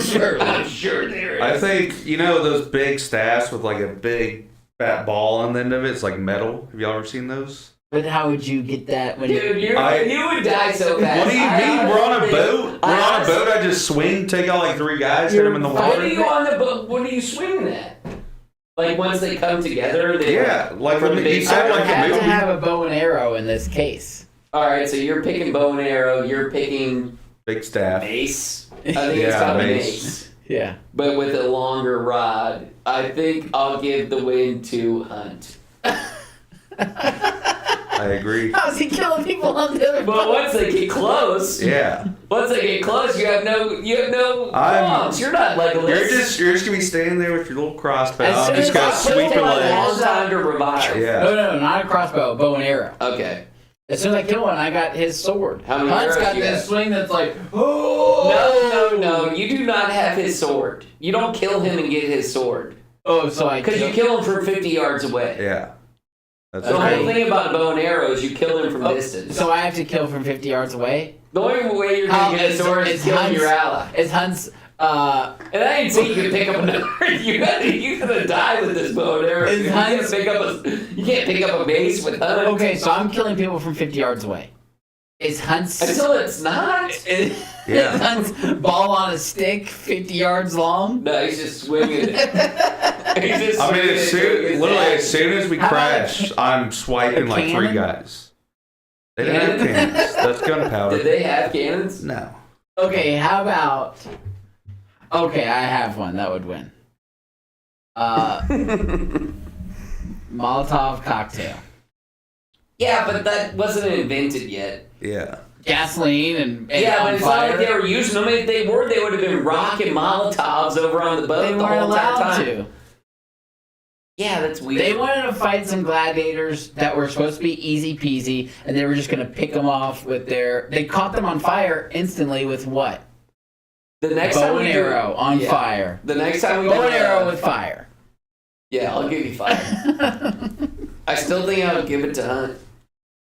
Sure. I'm sure there is. I think, you know, those big staffs with like a big fat ball on the end of it. It's like metal. Have y'all ever seen those? But how would you get that when Dude, you I- would die so fast. What do you I mean? We're on a honestly- boat. We're on a boat. I just swing, take out like 3 guys, hit them in the What water. are you on the boat? What are you swinging at? Like once they come together, they Yeah, like from when the you big said I would like a have to movie. have a bow and arrow in this case. All right, so you're picking bow and arrow. You're picking Big staff. mace. I think it's Yeah, called a mace. mace, Yeah. but with a longer rod. I think I'll give the win to Hunt. I agree. How's he killing people on the other But boat? once they get close, you have no qualms. You're not Legolas. You're just gonna be standing there with your little crossbow. As I'm soon just as gonna I sweep put your my A long legs. time to revive. Yeah. No, not a crossbow, bow and arrow. Okay. As soon as I kill one, I got his sword. How many Hunt's arrows got you this got? swing that's like, oh! No. You do not have his sword. You don't kill him and get his sword. Oh, so I Because you kill him from 50 yards away. Yeah. That's The whole Okay. thing about a bow and arrow is you kill him from distance. So I have to kill from 50 yards away? The only way you're going to get a sword is killing your ally. Is Hunt's, And I didn't see you can pick up another. You're gonna die with this bow and arrow. Is You Hunt's- can't pick up a mace with Hunt. okay, so I'm killing people from 50 yards away. Is Hunt's... Until it's not. Is Hunt's ball on a stick 50 yards long? No, he's just swinging it. He's just I mean, swinging it to his neck. as soon as we How about crash, I'm swiping a like 3 cannon? guys. They didn't have Cannon? cannons. That's gunpowder. Did they have cannons? No. Okay, how about... Okay, I have one. That would win. Molotov cocktail. Yeah, but that wasn't invented yet. Yeah. Gasoline and Yeah, on but it's not fire. like they were using them. If they were, they would have been rocking Molotovs over on the boat They the weren't whole entire allowed time. to. Yeah, that's weird. They wanted to fight some gladiators that were supposed to be easy peasy, and they were just going to pick them off with their... They caught them on fire instantly with what? The next time Bow we and do- arrow on Yeah. fire. The next time we Bow do and arrow with fire. Yeah, I'll give you fire. I still think I would give it to Hunt.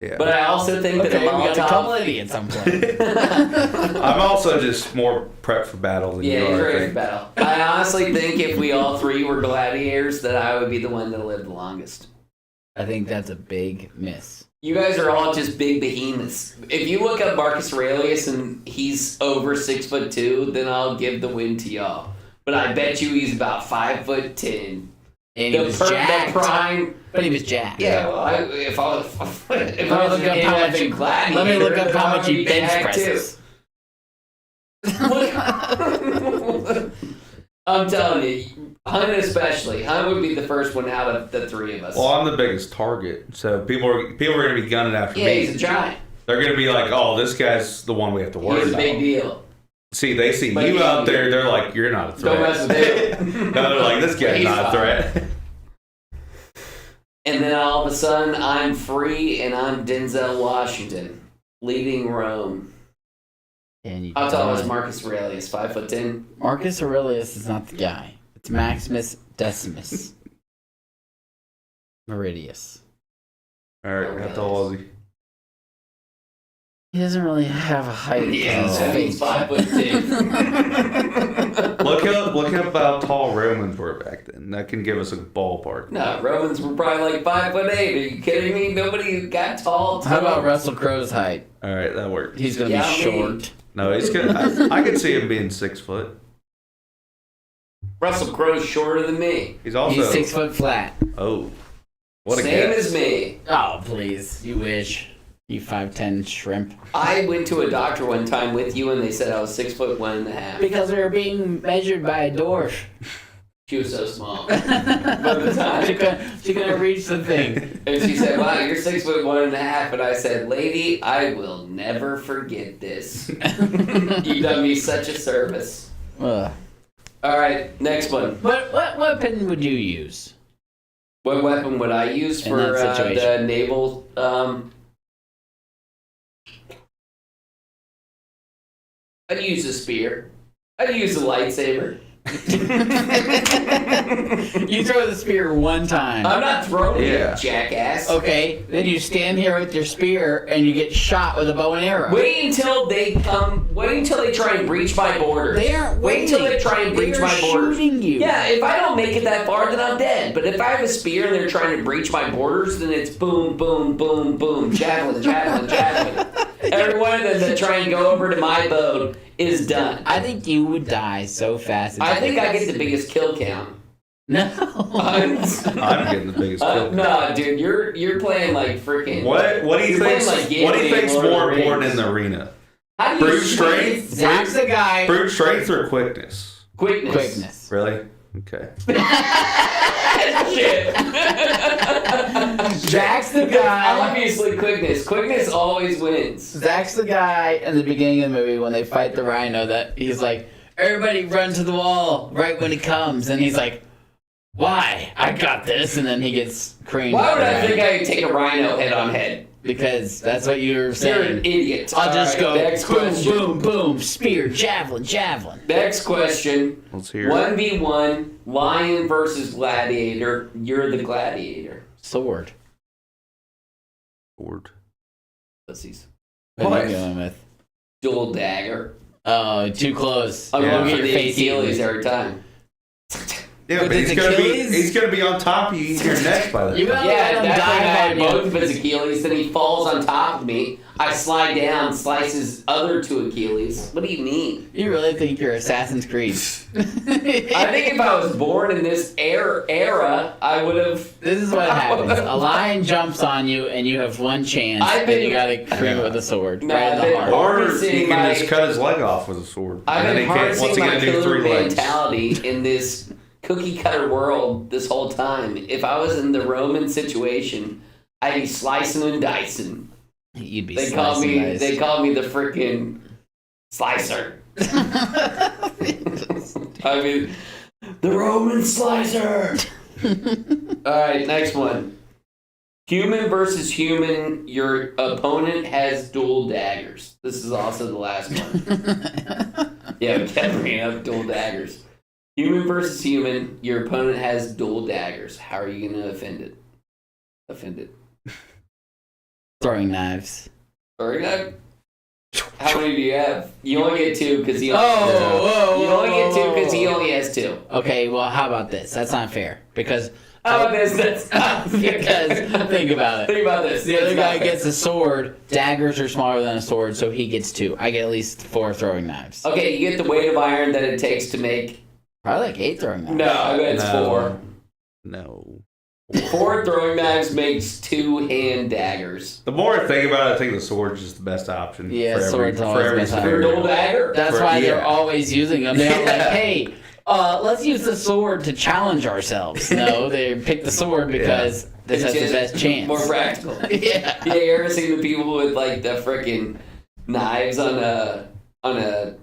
Yeah. But I also think Okay, that we a got a couple Molotov... idiots on play. I'm also just more prepped for battle than Yeah, you he's are. I ready for think. battle. I honestly think if we all 3 were gladiators, that I would be the one that lived the longest. I think that's a big miss. You guys are all just big behemoths. If you look up Marcus Aurelius and he's over 6'2", then I'll give the win to y'all. But I bet you he's about 5'10". And he was jacked. The prime. But he was jacked. Yeah, well, if I was Let me look up how much he, gladiator, let me look up then how I much would he be bench jacked too. presses. I'm telling you, Hunt especially. Hunt would be the first one out of the 3 of us. Well, I'm the biggest target, so people are going to be gunning after yeah, me. he's a giant. They're going to be like, "Oh, this guy's the one we have to worry He's a about." big deal. See, they see But you he- out there, they're like, "You're not a threat." Don't mess with him. No, they're like, "This guy's He's not a fine. threat." And then all of a sudden, I'm free and I'm Denzel Washington leading Rome. And you How tall is don't. Marcus Aurelius? 5'10"? Marcus Aurelius is not the guy. It's Maximus Decimus Meridius. All right, how tall is he? He doesn't really have a height. Yeah, because so of he's his face. 5'10". Look up how tall Romans were back then. That can give us a ballpark. No, Romans were probably like 5'8". Are you kidding me? Nobody got tall. How about Russell Crowe's height? All right, that works. He's gonna Yeah, be I mean- short. No, he's good. I can see him being 6 foot. Russell Crowe's shorter than me. He's also He's 6 foot flat. Oh, what a Same guess. as me. Oh, please. You wish. You 5'10" shrimp. I went to a doctor one time with you and they said I was 6'1.5". Because we were being measured by a dwarf. She was so small. By the time. She couldn't reach the thing. And she said, "Wow, you're 6'1.5". And I said, "Lady, I will never forget this. You've done me such a service." Ugh. All right, next one. What weapon would you use? What weapon would I use In for that situation. the naval? I'd use a spear. I'd use a lightsaber. You throw the spear one time. I'm not throwing Yeah. it, jackass. Okay, then you stand here with your spear and you get shot with a bow and arrow. Wait until they come. Wait until they try and breach my borders. They aren't Wait until waiting. they try and breach They are my borders. shooting you. Yeah, if I don't make it that far, then I'm dead. But if I have a spear and they're trying to breach my borders, then it's boom, boom, boom, boom, javelin, javelin, javelin. Every one of them that try and go over to my boat is done. I think you would die so fast. I think I get the biggest kill count. No. I'm getting the biggest kill. No, dude, you're playing like freaking. What do you You're playing think? like What do you Gambit think's in Lord of more the important Rings. in the arena? How do you Brute strength? Zach's the guy. Brute strength or quickness? Quickness. Quickness. Really? Okay. Shit. Zach's the guy. Obviously, quickness. Quickness always wins. Zach's the guy in the beginning of the movie when they fight the rhino that he's like, everybody run to the wall right when he comes. And he's like, why? I got this. And then he gets creamed. Why would I around. think I could take a rhino head on head? Because that's what you were You're saying. an idiot. I'll just All right, go next boom, question. boom, boom, spear, javelin, javelin. Next question. Let's hear it. 1v1, lion versus gladiator. You're the gladiator. Sword. Sword. Pussies. What What? are you going with? Dual dagger. Oh, too close. I'm Yeah. going Look for at your the face Achilles eating. every time. Yeah, With but his he's gonna Achilles? be on top of you, eat your neck by the You time. gotta Yeah, let him definitely dive had on both you. of his Achilles. Then he falls on top of me. I slide down, slice his other two Achilles. What do you mean? You really think you're Assassin's Creed? I think if I was born in this era, I would have. This is what happens. A lion jumps on you, and you have one chance. I've and been- you gotta cream it with a sword. No, right in I've the been heart. Or Harnessing you can my- just cut his leg off with a sword. I've and then been he can't, harnessing once my again, do killer 3 legs. mentality in this cookie cutter world this whole time. If I was in the Roman situation, I'd be slicing and dicing. You'd be They call slicing me. dice. They call me the freaking slicer. I mean, the Roman slicer. All right, next one. Human versus human. Your opponent has dual daggers. This is also the last one. Yeah, we kept bringing up dual daggers. Human versus human. Your opponent has dual daggers. How are you going to offend it? Offend it. Throwing knives. Or how many do you have? You only get 2 because he. Oh, whoa, You only get 2 whoa, because he whoa. only has 2. Okay, well, how about this? That's not fair because Oh, that's not fair. because think about it. Think about this. The other It's guy not fair. gets a sword. Daggers are smaller than a sword, so he gets 2. I get at least 4 throwing knives. Okay, you get the weight of iron that it takes to make. Probably like 8 throwing knives. No, I bet it's No. 4. No. 4 throwing knives makes 2 hand daggers. The more I think about it, I think the sword's just the best option. Yeah, for every, sword's for always every best For a scenario. dual dagger? That's For- why they're yeah. always using them. They're like, Yeah. hey, let's use the sword to challenge ourselves. No, they pick the sword because this It's has the just best chance. More practical. Yeah. Yeah, you ever seen the people with like the freaking knives on a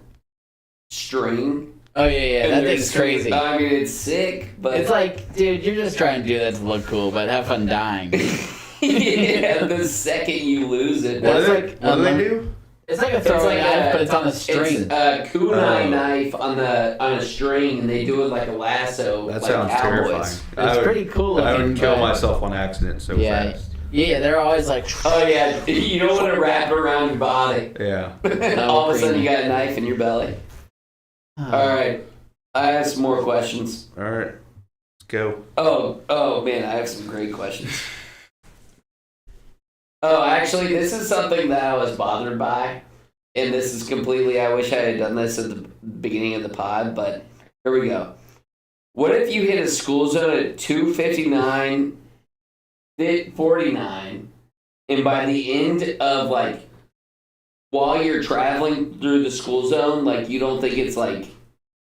string? Oh yeah, yeah. And That they're thing's super- crazy. I mean, it's sick, but It's like, dude, you're just trying to do that to look cool, but have fun dying. yeah, the second you lose it, What That's do they, like- what do they do? It's like a It's throwing like knife, a- but it's on a string. it's a kunai Oh. knife on a string, and they do it like a lasso. That like sounds cowboys. terrifying. I It's would- pretty cool I looking, would kill but- myself on accident so Yeah. fast. Yeah, they're always like, Oh yeah, you don't want to wrap it around your body. Yeah. All of a sudden, creamy. you got a knife in your belly. All right, I have some more questions. All right. Let's go. Oh man, I have some great questions. Oh, actually, this is something that I was bothered by. and this is completely, I wish I had done this at the beginning of the pod, but here we go. What if you hit a school zone at 2:59:49, and by the end of, like, while you're traveling through the school zone, like, you don't think it's, like,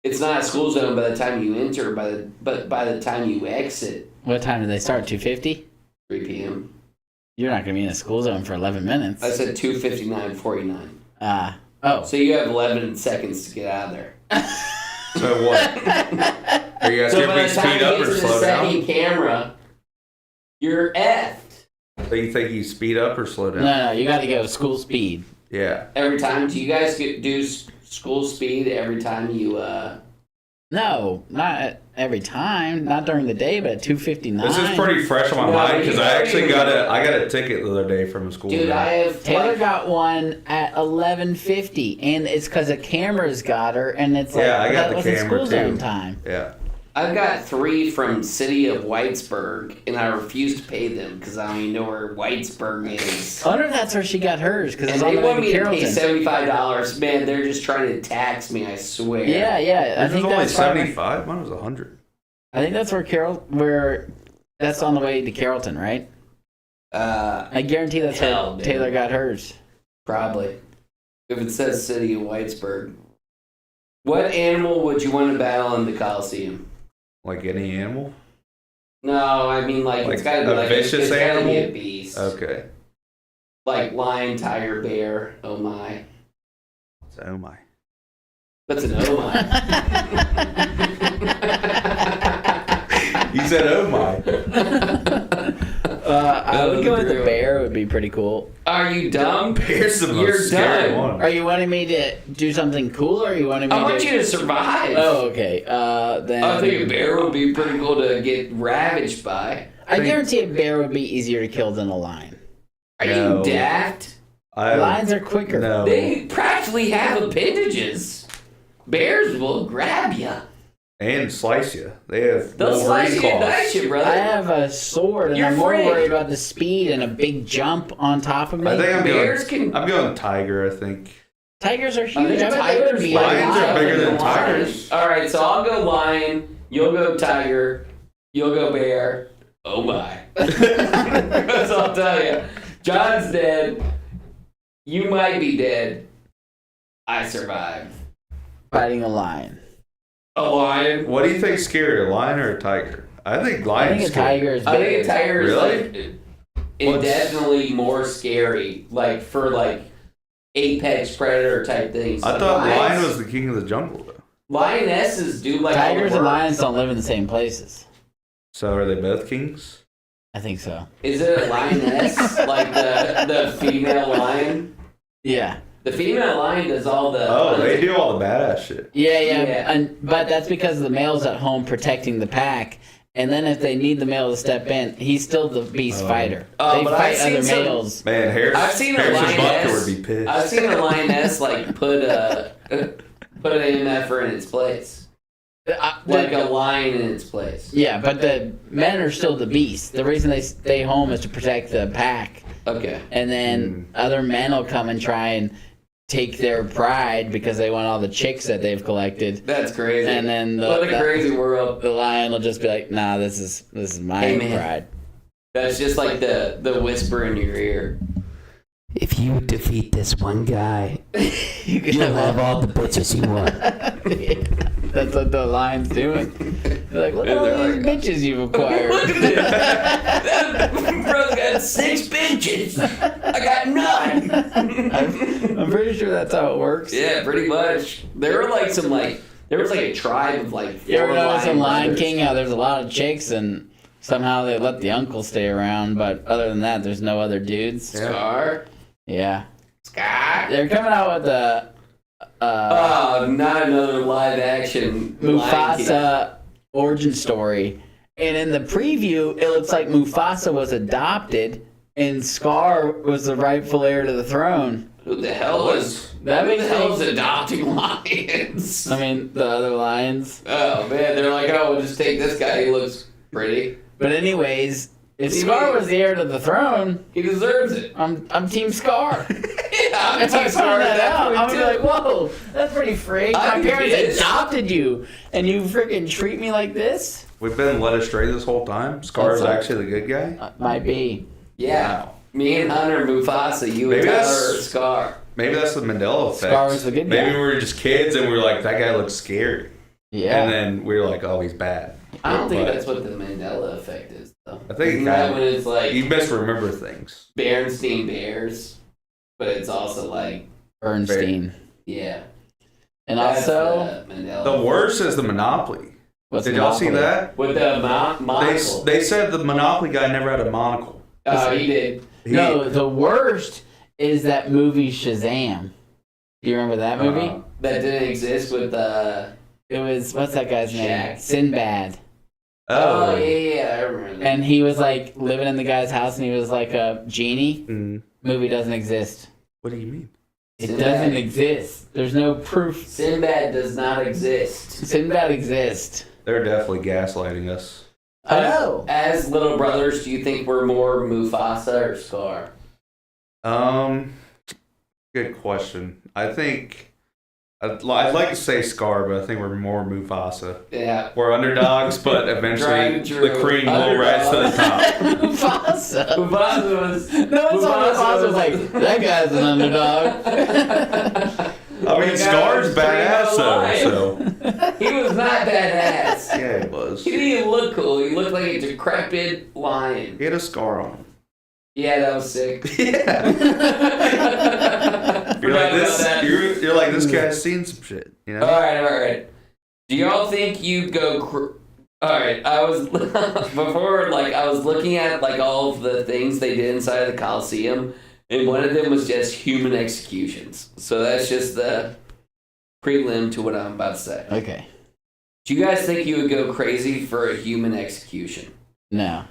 it's not a school zone by the time you enter, but by the time you exit. What time do they start? 2:50? 3 p.m. You're not going to be in a school zone for 11 minutes. I said 2:59:49. Oh. So you have 11 seconds to get out of there. So what? Are you So asking by me the speed time you up get or to the slow second down? camera, you're effed. So you think you speed up or slow down? No, you got to go school speed. Yeah. Every time. Do you guys do school speed every time you... No, not every time. Not during the day, but at 2:59. This is pretty fresh on my No, mind because you I actually already- I got a ticket the other day from a school. Dude, I have... Taylor like, got one at 11:50, and it's because a camera's got her, and it's like Yeah, I got that the wasn't camera, school zone too. time. Yeah. I've got 3 from City of Whitesburg, and I refuse to pay them because I don't even know where Whitesburg is. I wonder if that's where she got hers, because And it's on they the way want to me to pay Carrollton. $75. Man, they're just trying to tax me, I swear. Yeah, It I was think only that's probably, 75. Mine was 100. I think that's where that's on the way to Carrollton, right? I guarantee that's Hell, where dude. Taylor got hers. Probably. If it says City of Whitesburg. What animal would you want to battle in the Coliseum? Like any animal? No, I mean, like it's Like gotta be a like vicious it's gotta be a animal? beast. Okay. Like lion, tiger, bear. Oh my. So, oh my. What's an oh my? You said oh my. I would go with the bear. Would be pretty cool. Are you dumb? Bear's the You're most scary done. one. Are you wanting me to do something cool, or are you wanting me I want to? you to survive. Oh, okay. Then I think a bear would be pretty cool to get ravaged by. I guarantee a bear would be easier to kill than a lion. Are No. you daft? Lions are quicker. No. They practically have appendages. Bears will grab you. And slice you. They have They'll Wolverine slice you and claws. dice you, brother. I have a sword, and You're I'm more free. worried about the speed and a big jump on top of me. I think Bears can. I'm going tiger, I think. Tigers are I huge. think I bet they would be Lions like are bigger than lions. tigers. All right, so I'll go lion. You'll go tiger. You'll go bear. Oh my! That's all I'll tell you. John's dead. You might be dead. I survived. fighting a lion. A lion. What do you think's scarier, a lion or a tiger? I think I lion's think a scary. tiger is I big. think a tiger is Really? like indefinitely more scary, like for like apex predator type things. I Like thought lions- lion was the king of the jungle, though. lionesses do like all the Tigers and work. lions don't live in the same places. So are they both kings? I think so. Is it a lioness like the female lion? Yeah. The female lion does all the. Oh, they do all the badass shit. Yeah. Yeah. But that's because the male's at home protecting the pack. And then if they need the male to step in, he's still the beast fighter. Oh, They but fight I've seen other some- males. Man, I've seen a Harrison Butker lioness. would be pissed. I've seen a lioness like put an MFer in its place, like a lion in its place. Yeah, but the men are still the beast. The reason they stay home is to protect the pack. Okay. And then other men will come and try and take their pride because they want all the chicks that they've collected. That's crazy. And then what a crazy world. the lion will just be like, "Nah, this is my Hey, man. pride." That's just like the whisper in your ear. If you defeat this one guy, You can you'll have all the bitches you want. That's what the lion's doing. They're like, "Look at all They're these like, bitches you've acquired." Look at this. That brother got 6 bitches. I got none. I'm pretty sure that's how it works. Yeah, pretty much. There were like some there was like a tribe of like 4 You ever notice in Lion brothers. King how there's a lot of chicks and somehow they let the uncle stay around, but other than that, there's no other dudes? Scar. Yeah. Scar. They're coming out with the Oh, not another live action Lion King. Mufasa origin story. And in the preview, it looks like Mufasa was adopted and Scar was the rightful heir to the throne. Who the hell is That who the makes hell sense. is adopting lions? I mean, the other lions. Oh man, they're like, oh, we'll just take this guy. He looks pretty. But anyways, if Scar was the heir to the throne, He deserves it. I'm Team Scar. I'm If I too found smart that out, for I'm it, gonna be too. like, whoa, that's pretty freak. My I'd be parents pissed. adopted you, and you freaking treat me like this? We've been led astray this whole time. Scar's That's actually the good guy. Might be. Yeah. Wow. Me and Hunter, Mufasa, you and Maybe Tyler, that's- Scar. Maybe that's the Mandela effect. Scar was the good guy. Maybe we were just kids and we were like, that guy looks scary. Yeah. And then we were like, oh, he's bad. I don't think But that's what the Mandela effect is, though. I think it Isn't that kinda- when it's like You misremember things. Berenstain Bears, but it's also like, Bernstein. yeah. And That's also, the Mandela. The worst is the Monopoly. what's Did y'all see Monopoly? that? With the monocle. They said the Monopoly guy never had a monocle. He did. No, the worst is that movie Shazam. Do you remember that movie? That didn't exist with It was, what's that guy's name? Shaq. Sinbad. Oh, yeah, I remember that. And he was like living in the guy's house and he was like a genie. Mm. Movie doesn't exist. What do you mean? It Sinbad. doesn't exist. There's no proof. Sinbad does not exist. Sinbad exists. They're definitely gaslighting us. I know. As little brothers, do you think we're more Mufasa or Scar? Good question. I think I'd like to say Scar, but I think we're more Mufasa. Yeah. We're underdogs, but eventually True. the cream will rise to the top. Mufasa. Mufasa was. No one saw Mufasa was like, that guy's an underdog. I mean, Scar's badass though. So He was not badass. yeah, it was. He didn't even look cool. He looked like a decrepit lion. He had a scar on him. Yeah, that was sick. Yeah. You're like Forgot this. about that. You're like this guy's seen some shit. You know. All right. Do y'all think you go? All right, I was before, like I was looking at like all of the things they did inside of the Coliseum, and one of them was just human executions. So that's just the prelim to what I'm about to say. Okay. Do you guys think you would go crazy for a human execution? No.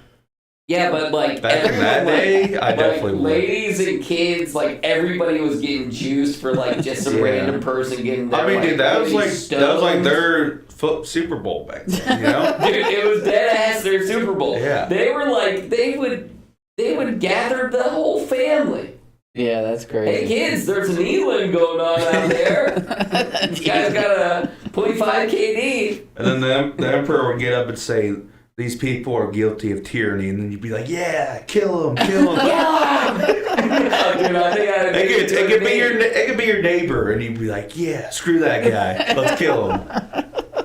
Yeah, but like Back in that everyone, day, I like, definitely would. ladies and kids, like everybody was getting juiced for like just some Yeah. random person getting. Their, I mean, dude, that was getting like stoned. their Super Bowl back then. You know. Dude, it was dead ass their Super Bowl. Yeah. They were like they would gather the whole family. Yeah, that's Hey crazy. kids, there's an Elan going on out there. This guy's got a 0.5 KD. And then the emperor would get up and say, "These people are guilty of tyranny," and then you'd be like, "Yeah, kill them, kill them." Dude, I think It could be your neighbor, and you'd be like, "Yeah, screw that guy, let's kill him."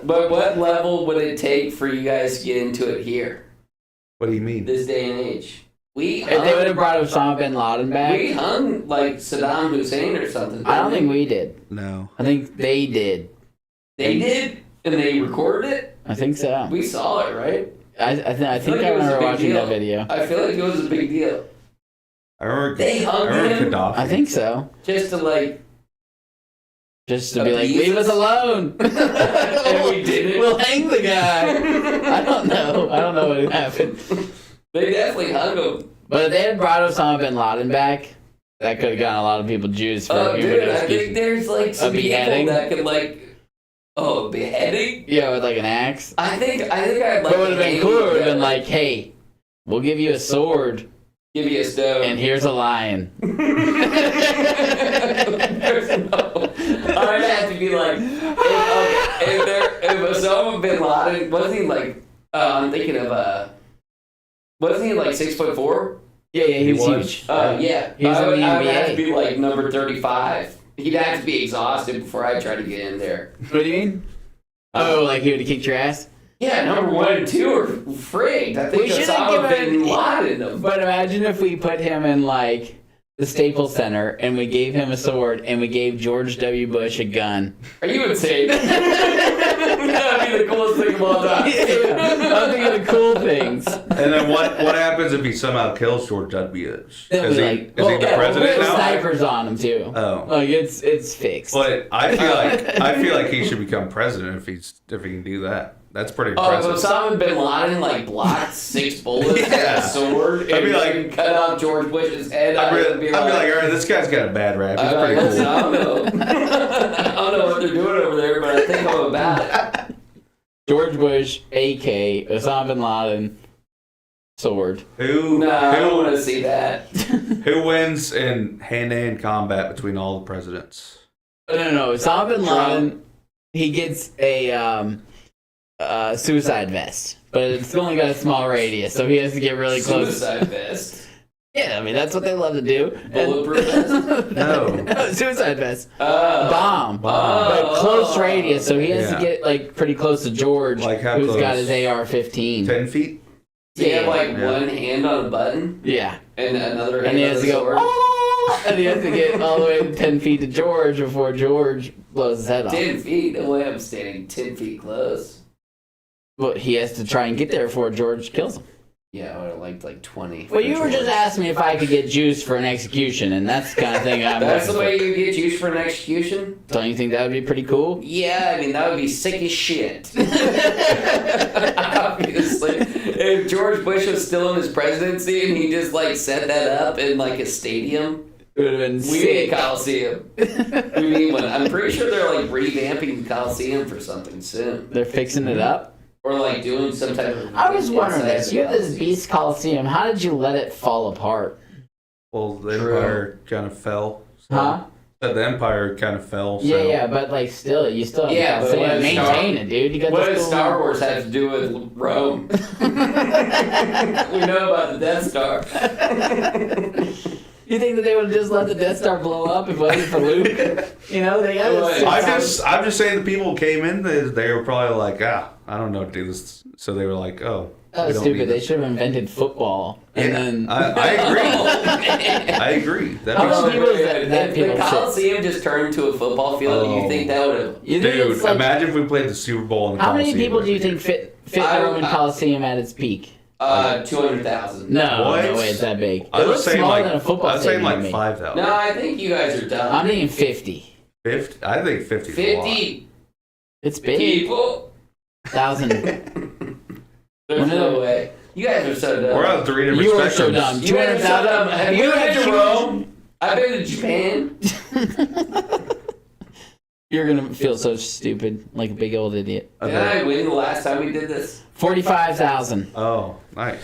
But what level would it take for you guys to get into it here, What do you mean? this day and age? We If they would have hung, brought Osama bin Laden back, we hung like Saddam Hussein or something. I don't didn't think we did. No. I think they did. They did, and they recorded it. I think so. We saw it, right? I think like I it was a remember big watching deal. that video. I feel like it was a big deal. I remember. They hung I remember him? Gaddafi. I think so. Just to like, Just to be like, Abuse leave us us? alone. and we didn't. We'll hang the guy. I don't know what happened. They definitely hung him. But if they had brought Osama bin Laden back, that could have gotten a lot of people Jews for Oh, human dude, I execution. think there's like some people beheading? that could like, beheading. Yeah, with like an axe. I think I'd like. But it would have to been hang cooler. It would have you been guys. like, hey, we'll give you a sword, Give you a stone. and here's a lion. There's no. I'd have to be like, if Osama bin Laden wasn't he like? I'm thinking of wasn't he like 6'4"? Yeah, he was was. huge. Yeah. He was in the I would have NBA. to be like number 35. He'd have to be exhausted before I try to get in there. What do you mean? Oh, like he would have kicked your ass? Yeah, number 1 and 2 are frigged. I think We should've Osama given- bin Laden them. But imagine if we put him in like the Staples Center and we gave him a sword and we gave George W. Bush a gun. Are you insane? That'd be the coolest thing of all time. I'm thinking of the cool things. And then what happens if he somehow kills George W. Bush? Then Is we he like, the well, yeah, president we'll put now? snipers on him too. Oh. Like it's fixed. But I feel like he should become president if he can do that. That's pretty Oh, if impressive. Osama bin Laden like blocked 6 bullets with Yeah. a sword I'd be and like- cut off George Bush's head, I'd I'd be like, all right, this guy's got a bad rap. He's I'd pretty be like, cool. I don't know. I don't know what they're doing over there, but I think I'm about it. George Bush, AK, Osama bin Laden, sword. Who? No, I don't who want to see that. Who wins in hand-to-hand combat between all the presidents? No. Osama bin Laden, he gets a suicide vest, but it's only got a small radius, so he has to get really close. Suicide vest. Yeah, I mean that's what they love to do. Bulletproof vest. No. Suicide vest. Bomb. But close radius, so he has to get like pretty close to George, Like how who's close? got his AR-15. 10 feet? Do you have like Yeah. one hand on a button Yeah. and another And hand he on has the to go, sword? "Oh!" and he has to get all the way 10 feet to George before George blows his head off. 10 feet? No way I'm standing 10 feet close. But he has to try and get there before George kills him. Yeah, I would have liked like 20. Well, you were just asking me if I could get juice for an execution, and that's the kind of thing I'm That's the looking way you get used for an execution? for. Don't you think that would be pretty cool? Yeah, I mean, that would be sick as shit. Obviously. If George Bush was still in his presidency and he just, like, set that up in, like, a stadium, It would have been we need a sick. Coliseum. We need one. I'm pretty sure they're, like, revamping the Coliseum for something soon. They're fixing it up. Or, like, doing some type of... I was wondering inside this. the You have this Coliseum. Beast Coliseum. How did you let it fall apart? Well, the True. Empire kind of fell. So Huh? Said the Empire kind of fell. So. Yeah, but like still, you still have Yeah, to but what does maintain it, dude. You got What this does cool- Star Wars have to do with Rome? We know about the Death Star. You think that they would have just let the Death Star blow up if it wasn't for Luke? You know, they got Well, this. I'm just saying the people who came in, they were probably like, I don't know how to do this. So they were like, oh. That we was don't need stupid. They this. should have invented football. And then. I agree. I agree. That'd How be many sick. people is that If people the sit? Coliseum just turned into a football field, Oh. you think that would have... You think Dude, it's like, imagine if we played the Super Bowl in the how many Coliseum. people do you think fit the Roman Coliseum at its peak? 200,000. No, What? no way it's that big. I It was looks saying smaller like than a football I was saying stadium to like me. 5,000. No, I think you guys are dumb. I'm thinking 50. 50? I think 50 is a lot. 50 It's big. people? 1,000. There's no way. You guys are so dumb. We're on three different You are spectrums. so dumb. You guys are so dumb. 200,000. Have you been to Rome? I've been to Japan. You're gonna feel so stupid, like a big old idiot. Did I win the last time we did this? 45,000. Oh, nice.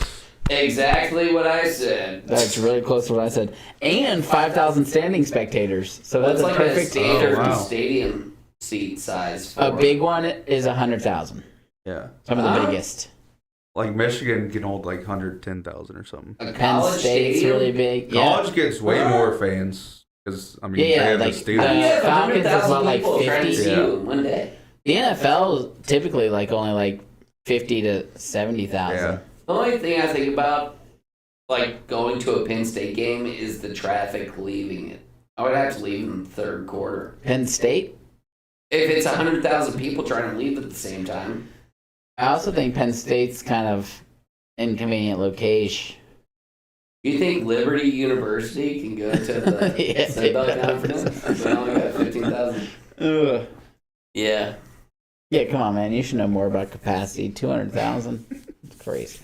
Exactly what I said. That's really close to what I said. And 5,000 standing spectators. So that's That's a like a perfect. standard Oh, wow. stadium seat size. For A big one is 100,000. Yeah. Some of the Huh? biggest. Like Michigan can hold like 110,000 or something. A Penn college State's stadium? really big. Yeah. College gets way more fans. Because, I mean, Yeah, they have like, the How students. do you have Falcons is 100,000 what, like people trying to 50? see Yeah. you in one day? The NFL is typically like only like 50 to 70,000. Yeah. The only thing I think about, like, going to a Penn State game is the traffic leaving it. I would have to leave in the third quarter. Penn State. If it's 100,000 people trying to leave at the same time. I also think Penn State's kind of inconvenient location. You think Liberty University can go to the Yeah, Sun Belt it Conference? They only got 15,000. Ugh. Yeah. Yeah, come on, man. You should know more about capacity. 200,000. It's crazy.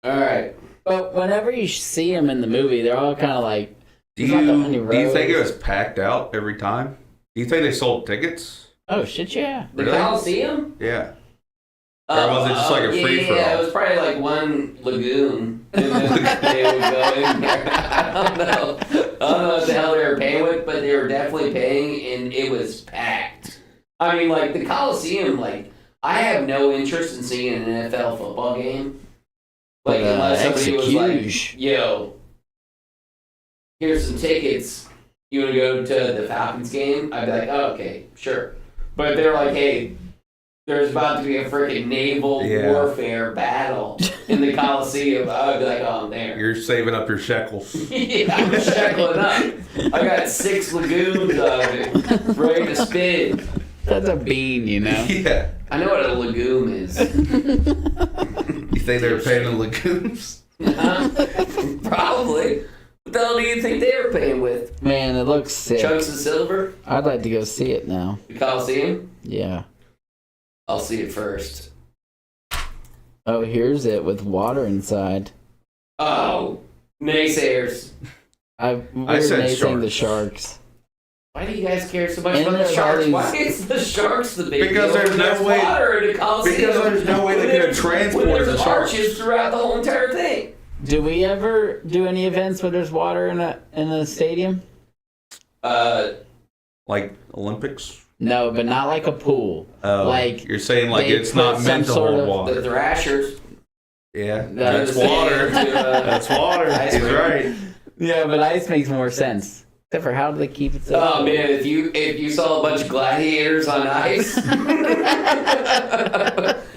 All right. But whenever you see them in the movie, they're all kind of like. Do there's not that many you think it rows. was packed out every time? Do you think they sold tickets? Oh, shit, yeah. The Really? Coliseum? Yeah. Or was it just like a free-for-all? Yeah, it was probably like one lagoon. And then they would go in there. I don't know. I don't know what the hell they were paying with, but they were definitely paying, and it was packed. I mean, like, the Coliseum, like, I have no interest in seeing an NFL football game. Like, unless somebody was execution. like, yo, here's some tickets. You want to go to the Falcons game? I'd be like, oh, okay, sure. But if they're like, hey, there's about to be a freaking naval Yeah. warfare battle in the Coliseum, I would be like, oh, I'm there. You're saving up your shekels. Yeah, I'm shackling up. I got 6 lagoons of it ready to spin. That's a bean, you know? Yeah. I know what a lagoon is. You think they were paying the lagoons? Probably. What the hell do you think they were paying with? Man, it looks sick. Chunks of silver? I'd like to go see it now. The Coliseum? Yeah. I'll see it first. Oh, here's it with water inside. Oh, naysayers. We're said naysaying the sharks. sharks. Why do you guys care so much And about the there's all sharks? these- Why is the sharks the big Because deal? there's no way- water in the Coliseum. because there's no way they When could have there's- transported when the there's sharks. arches throughout the whole entire thing. Do we ever do any events where there's water in a stadium? Like Olympics? No, but not like a pool. Oh, like you're saying like they it's not put meant to some sort hold of- water. The Thrashers. Yeah, That that's is- water. That's water. Ice He's cream. right. Yeah, but ice makes more sense. Except for how do they keep it so? Oh man, if you saw a bunch of gladiators on ice,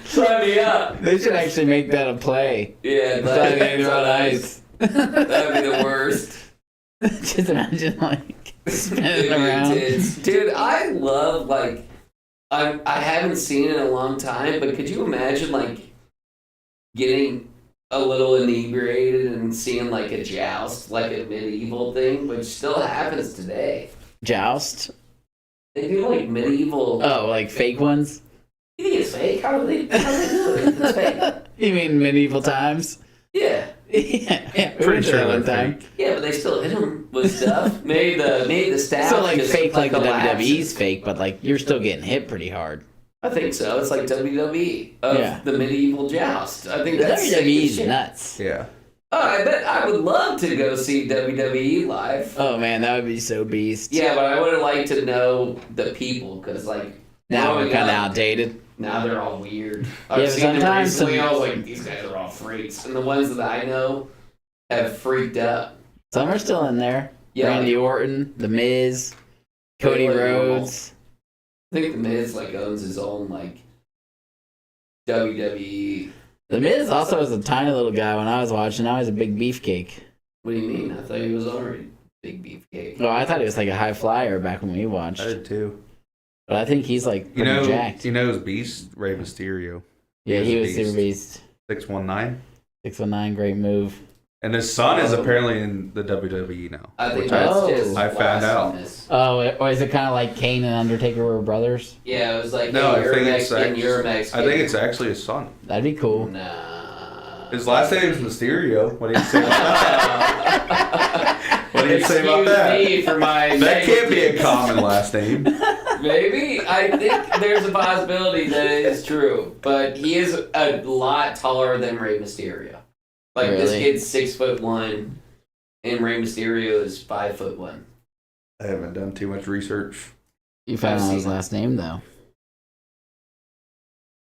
sign me up. They should actually make that a play. Yeah, Gladiators on ice. That'd be the worst. Just imagine like spinning It'd be around. intense. Dude, I love like I haven't seen it in a long time, but could you imagine like getting a little inebriated and seeing like a joust, like a medieval thing, which still happens today. Joust? They do like medieval. Oh, like fake ones? You think it's fake? How do they do it? It's fake. You mean medieval times? Yeah. yeah, Pretty sure one they're time. fake. Yeah, but they still hit them with stuff. Maybe the staff. So like just fake like the collapses. WWE's fake, but like you're still getting hit pretty hard. I think so. It's like WWE of Yeah. the medieval joust. I think The that's sick as WWE's shit. nuts. Yeah. Oh, I bet I would love to go see WWE live. Oh man, that would be so beast. Yeah, but I would have liked to know the people because like Now we're growing kind of up, outdated. Now they're all weird. Yeah, I've seen them sometimes recently. some- I was like, these guys are all freaks, and the ones that I know have freaked out. Some are still in there. Yeah, Randy Orton, The Miz, Cody Like Rhodes. I think the Miz like owns his own like WWE. The Miz also was a tiny little guy when I was watching. Now he's a big beefcake. What do you mean? I thought he was already big beefcake. Oh, I thought he was like a high flyer back when we watched. I did too. But I think he's like You pretty know, jacked. you know his beast, Rey Mysterio. Yeah, he was beast. super beast. 619. 619, great move. And his son is apparently in the WWE now. I think which that's Oh. just I found out. blasphemous. Oh, or is it kind of like Kane and Undertaker were brothers? Yeah, it was like No, I think it's you're actually, Mexican. I think it's actually his son. That'd be cool. Nah. His last name is Mysterio. What do you say about that? What do you say about that? Excuse me for my That can't be a negligence. common last name. Maybe. I think there's a possibility that it is true. But he is a lot taller than Rey Mysterio. Like, this Really? kid's 6'1", and Rey Mysterio is 5'1". I haven't done too much research. You found I've out his seen last name though.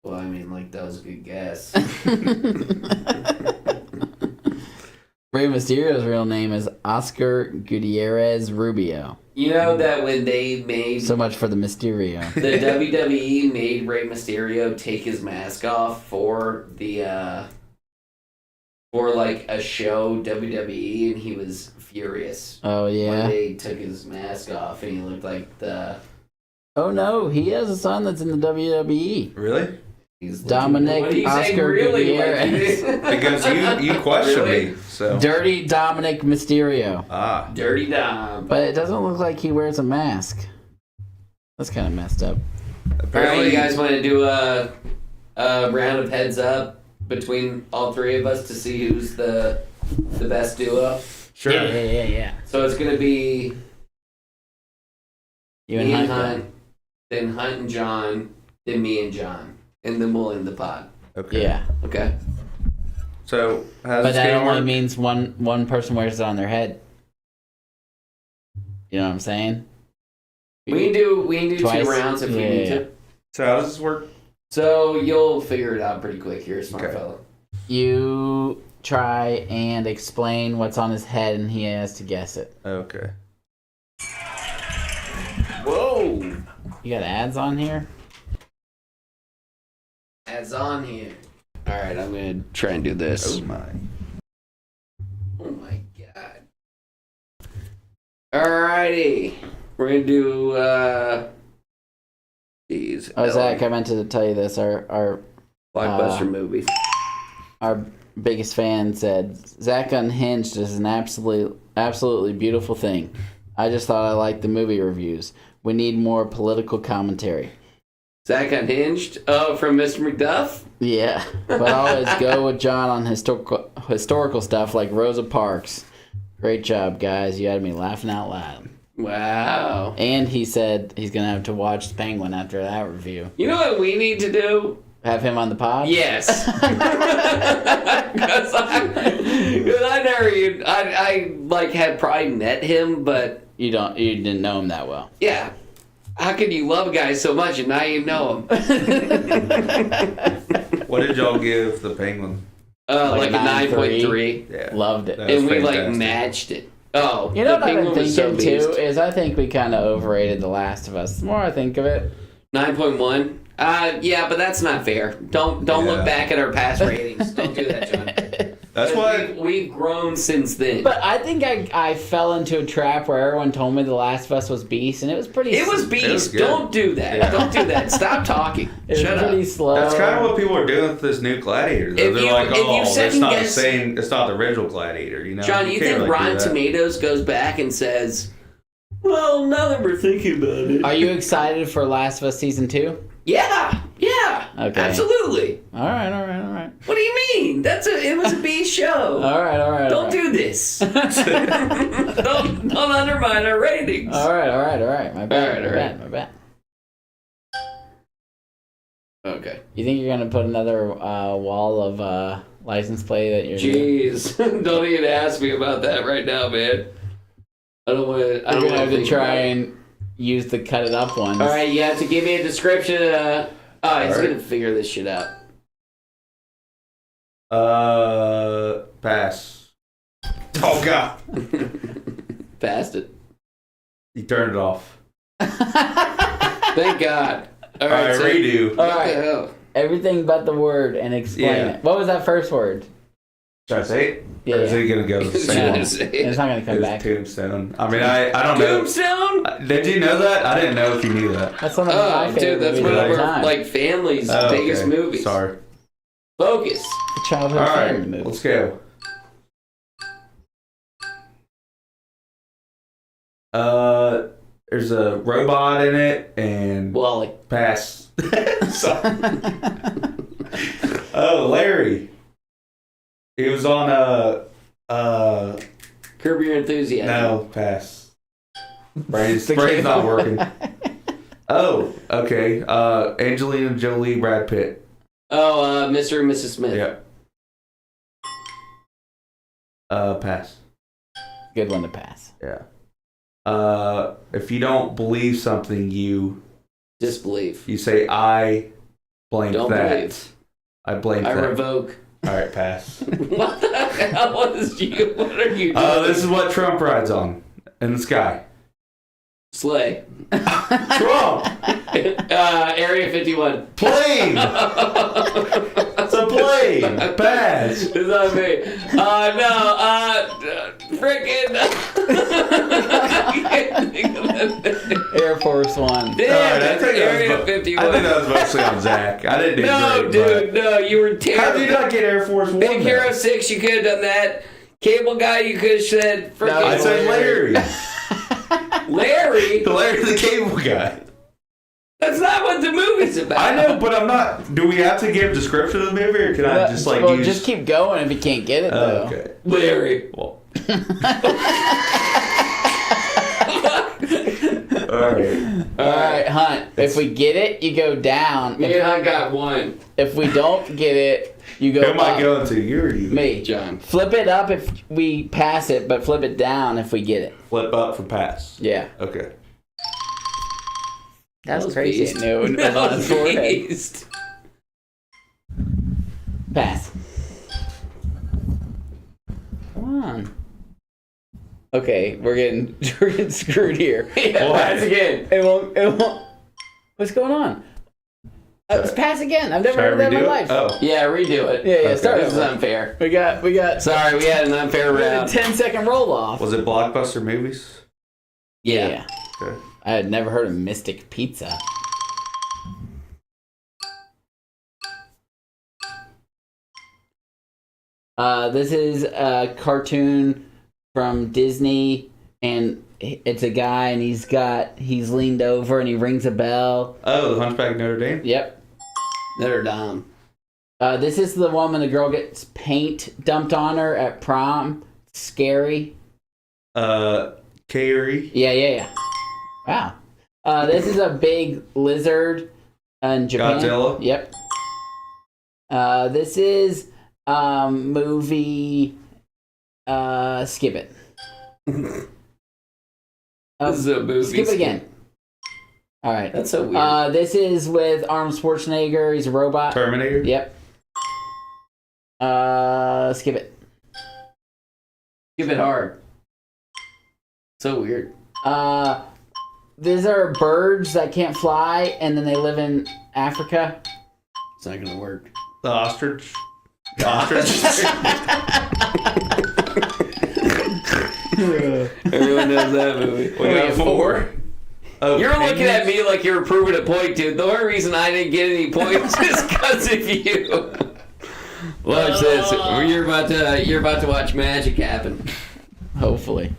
Well, I mean, like, that was a good guess. Rey Mysterio's real name is Oscar Gutierrez Rubio. You know that when they made... So much for the Mysterio. the WWE made Rey Mysterio take his mask off for the for like a show WWE, and he was furious Oh when yeah. they took his mask off, and he looked like the Oh no, he has a son that's in the WWE. Really? he's Dominic what are you saying, Oscar really? Gutierrez. Because you questioned Really? me. So Dirty Dominic Mysterio. Dirty Dom. But it doesn't look like he wears a mask. That's kind of messed up. All right, apparently you guys want to do a round of heads up between all three of us to see who's the best duo? sure. Yeah. So it's gonna be You me and and Hunt. Hunt, then Hunt and John, then me and John, and then we'll end the pod. Okay. Yeah. Okay. So how's But this that gonna only work? means one person wears it on their head. You know what I'm saying? We can do Twice? 2 rounds if we Yeah, need yeah. to. So how does this work? So you'll figure it out pretty quick. You're a smart Okay. fella. You try and explain what's on his head, and he has to guess it. Okay. Whoa! You got ads on here? Ads on here. All right, I'm gonna try and do this. Oh my. Oh my god. Alrighty. We're gonna do these. Oh, Zach, I meant to tell you this. Our blockbuster movies. our biggest fan said Zach Unhinged is an absolutely beautiful thing. I just thought I liked the movie reviews. We need more political commentary. Zach Unhinged. Oh, from Mr. McDuff? Yeah, but always go with John on historical stuff like Rosa Parks. Great job, guys. You had me laughing out loud. Wow. And he said he's going to have to watch Penguin after that review. You know what we need to do? Have him on the pod? Yes. Because I never even, I like had probably met him, but You didn't know him that well. yeah. How can you love a guy so much and not even know him? What did y'all give the Penguin? Like a 9.3. 9.3. Yeah. Loved it. That was And we like fantastic. matched it. Oh, You know the what I've been Penguin was so thinking too beast. is I think we kind of overrated The Last of Us. The more I think of it, 9.1. Yeah, but that's not fair. Don't Yeah. look back at our past ratings. Don't do that, John. That's why. we've grown since then. but I think I fell into a trap where everyone told me The Last of Us was beast, and it was pretty. it was It beast. was good. Don't do that. Yeah. Don't do that. Stop talking. It was Shut pretty up. slow. That's kind of what people are doing with this new Gladiator. Though. If They're you- like, if you oh, it's second not the guess- same. It's not the original Gladiator. You know, John, you can't think really do Rotten that. Tomatoes goes back and says, well, now that we're thinking about it. Are you excited for Last of Us season 2? Yeah. Okay. Absolutely. All right. What do you mean? It was a beast show. All right. Don't do this. don't undermine our ratings. All right. My bad. All right. My bad. Okay. You think you're gonna put another wall of license plate that you're? Jeez. Don't even ask me about that right now, man. I don't want to. You're gonna have to try and use the cut it up ones. All right, you have to give me a description. He's right. gonna figure this shit out. Pass. Oh God, Passed it. you turned it off. Thank God. All right, so- redo. What All right. the hell? Everything but the word and explain Yeah. it. What was that first word? Should I say it? Yeah. Or is it gonna go the He's same gonna one? say It's it. not gonna come It's back. Tombstone. I mean, I don't know. Tombstone? Did you know that? I didn't know if you knew that. That's one of my Oh, favorite dude, that's movies one of of all our time. like family's Oh, biggest okay. movies. Sorry. Focus. The childhood All family right, movie. let's go. There's a robot in it and Wally. pass. Sorry. Oh, Larry. He was on Curb Your Enthusiasm. no, pass. Brain's not working. Oh, okay. Angelina Jolie, Brad Pitt. Oh, Mr. and Mrs. Smith. Yep. Pass. Good one to pass. Yeah. If you don't believe something, you Disbelief. say I blank Don't that. believe. I blank I that. revoke. All right, pass. What the hell was you? What are you doing? This is what Trump rides on in the sky. Slay. Trump Area 51. plane. It's a plane. Pass. It's not me. Frickin'. I can't think of that. Air Force One. Damn, All right, it's Area 51. I think that was mostly on Zach. I didn't do No, great. dude, no, you were But terrible. how did you not get Air Force One? Big though? Hero 6, you could have done that. Cable Guy, you could have said frickin' I said Larry. Larry? Larry the Cable Guy. That's not what the movie's about. I know, but I'm not. Do we have to give a description of the movie, or can I just like use? just keep going if you can't get it though. Okay. Larry. Well. All right. All right, Hunt. If we get it, you go down. Me and Hunt got one. If we don't get it, you go Who am I up. going to? You or you? Me. John. Flip it up if we pass it, but flip it down if we get it. Flip up for pass. Yeah. Okay. That was was crazy. beast. No, it was That on his was forehead. beast. Pass. Come on. Okay, we're getting screwed here. Yeah, What? pass again. It won't. What's going on? Let's pass again. I've never Should I heard that in my redo life. it? Oh. Yeah, redo it. Yeah, Okay. start This is over. unfair. We got Sorry, we had an unfair we had a round. 10-second roll off. Was it Blockbuster Movies? Yeah. Okay. I had never heard of Mystic Pizza. This is a cartoon from Disney, and it's a guy, and he's leaned over, and he rings a bell. Oh, The Hunchback of Notre Dame. Yep. Notre Dame. This is the one when the girl gets paint dumped on her at prom. Scary. Carrie. Yeah. Wow. This is a big lizard in Japan. Godzilla? Yep. This is movie. Skip it. This is a movie. Skip it again. All right. That's so weird. This is with Arnold Schwarzenegger. He's a robot. Terminator. Yep. Skip it. Give it hard. So weird. These are birds that can't fly, and then they live in Africa. It's not gonna work. The ostrich. The ostrich. Everyone knows that movie. We got 4. Oh, You're looking penguins? at me like you're proving a point, dude. The only reason I didn't get any points is because of you. Watch this. You're about to watch magic happen. Hopefully.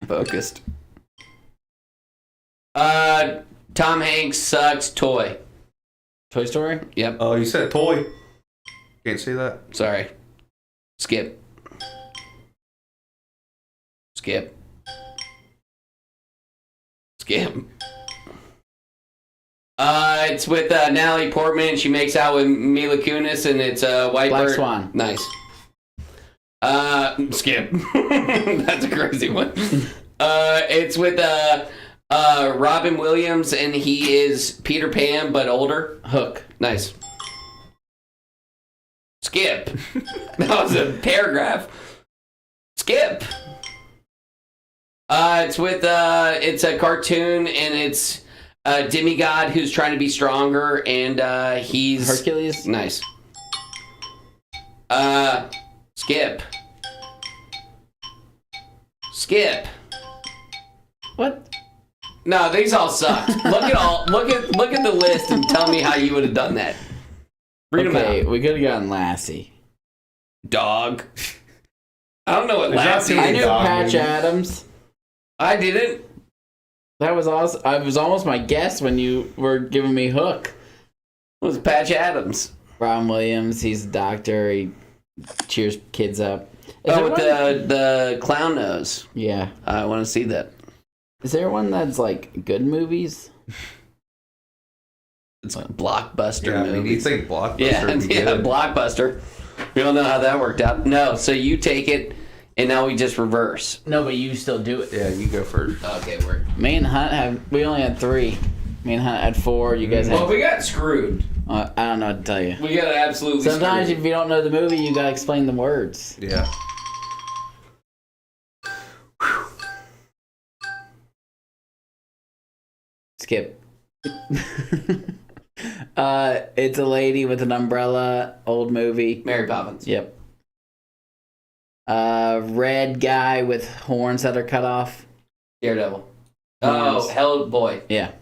Focused. Tom Hanks sucks toy. Toy Story? Yep. Oh, you said toy. Can't see that. Sorry. Skip. Skip. Skip. It's with Natalie Portman. She makes out with Mila Kunis, and it's White Black Bird. Swan. Nice. Skip. That's a crazy one. It's with Robin Williams, and he is Peter Pan, but older. Hook. Nice. Skip. That was a paragraph. Skip. It's with it's a cartoon, and it's a demigod who's trying to be stronger, and he's Hercules? Nice. Skip. Skip. What? No, these all suck. Look at the list and tell me how you would have done that. Read them Okay, out. we could have gotten Lassie. Dog. I don't know what There's not Lassie too I many is. knew dog Patch movies. Adams. I didn't. That was awesome. I was almost my guess when you were giving me Hook. It was Patch Adams. Robin Williams, he's a doctor. He cheers kids up. Is Oh, there with one? the clown nose. Yeah. I want to see that. Is there one that's like good movies? It's a blockbuster Yeah, I mean, you movie. think Blockbuster Yeah, would be yeah, good. blockbuster. We don't know how that worked out. No, so you take it, and now we just reverse. No, but you still do it. Yeah, you go first. Okay, we're. Me and Hunt we only had 3. Me and Hunt had 4. You guys Well, had. we got screwed. I don't know what to tell you. We got absolutely Sometimes screwed. if you don't know the movie, you gotta explain the words. Yeah. Skip. It's a lady with an umbrella. Old movie. Mary Poppins. Yep. Red guy with horns that are cut off. Daredevil. Oh, Horns. Hellboy. Yeah.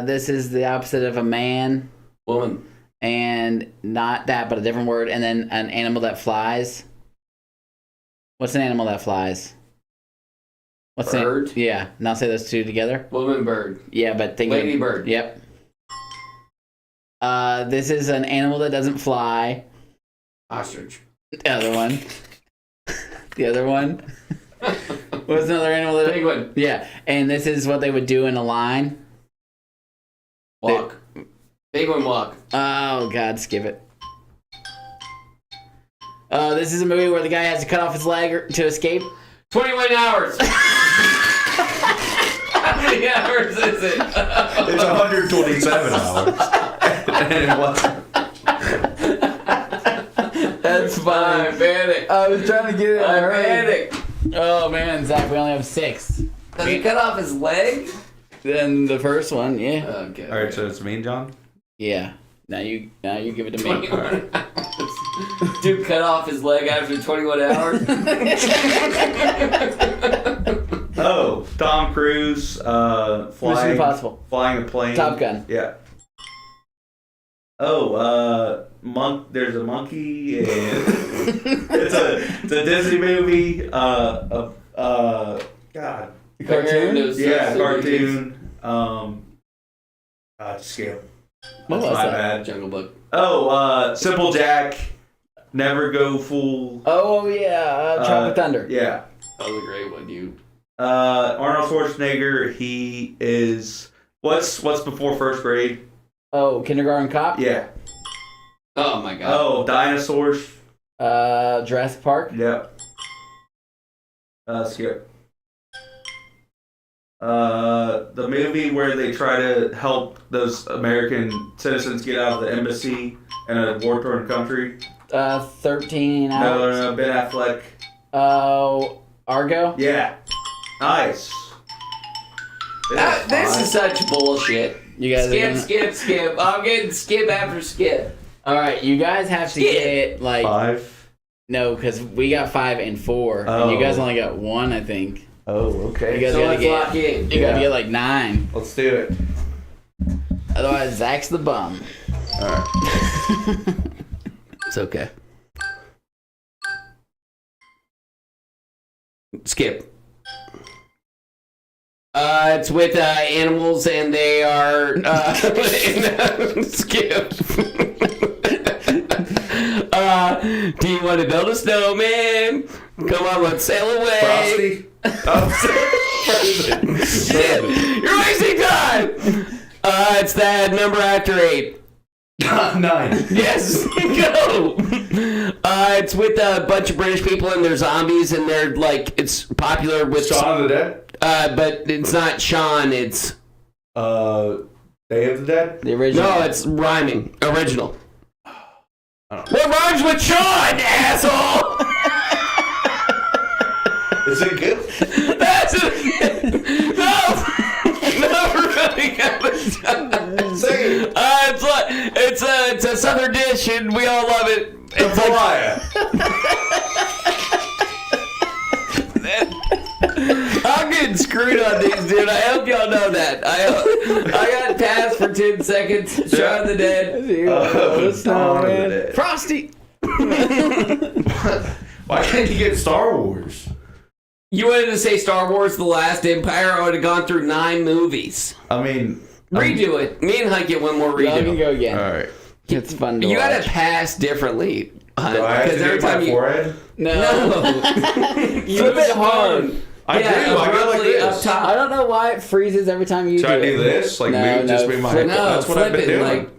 This is the opposite of a man, Woman. and not that, but a different word, and then an animal that flies. What's an animal that flies? What's the- Bird? Yeah. Now say those two together. Woman, bird. Yeah, but think Lady of, bird. Yep. This is an animal that doesn't fly. Ostrich. The other one. The other one. What's another animal that? Penguin. Yeah, and this is what they would do in a line. Walk. Penguin walk. Oh God, skip it. This is a movie where the guy has to cut off his leg to escape. 21 hours. How many hours is it? It's 127 hours. And what? That's fine. I'm panic. I was trying to get it. I'm panic. Oh man, Zach, we only have 6. Does he cut off his leg? Then the first one, yeah. Okay. All right, so it's me and John. Yeah. Now you give it to me. 21 hours. Dude cut off his leg after 21 hours. Oh, Tom Cruise, Mission flying Impossible. a plane. Top Gun. Yeah. Oh, there's a monkey, and it's a Disney movie. God. Cartoon? Yeah, cartoon. Skip. What That's was my that? bad. Jungle Book. Oh, Simple Jack. never go full. Oh yeah, Tropic Thunder. Yeah. That was a great one, you. Arnold Schwarzenegger. He is what's before first grade? Oh, Kindergarten Cop. Yeah. Oh my god. Oh, dinosaurs. Jurassic Park. Yep. Skip. The movie where they try to help those American citizens get out of the embassy in a war-torn country. 13 hours. No, Ben Affleck. Oh, Argo. Yeah. Nice. This is such bullshit. You guys are Skip. I'm getting skip after skip. All right, you guys have to get like 5. no, because we got 5 and 4, and you guys only got 1, I think. Oh, okay. You guys So gotta let's get. lock in. You gotta get like 9. Let's do it. Otherwise, Zach's the bum. All right. It's okay. Skip. It's with animals, and they are skip. Do you want to build a snowman? Come on, let's sail away. Frosty. Oh, Shit, you're wasting time. It's that number after 8. 9. Yes, go. It's with a bunch of British people, and they're zombies, and they're like, it's popular with Shaun of the Dead. but it's not Sean. It's Day of the Dead. The original. no, it's rhyming. Original. What rhymes with Sean, asshole? Is it good? That's it. No, we're running out of time. Sing it. It's a southern dish, and we all love it. It's like, I'm getting screwed on these, dude. I hope y'all know that. I got passed for 10 seconds. Shaun of the Dead. Shaun of the Dead. Frosty. Why can't you get Star Wars? You wanted to say Star Wars: The Last Empire? I would have gone through 9 movies. I mean, Redo it. Me and Hunt get one more Y'all can redo. go again. all right. It's fun to You watch. gotta pass differently, Hunt. Do I have to Because every do my time you forehead? No. you Flip use it hard. phone. I do. I go like abruptly up this. top. I don't know why it freezes every time you Should do I it. do this? Like, No, move, just move my flip- head. No, That's what I've flip been it doing. like.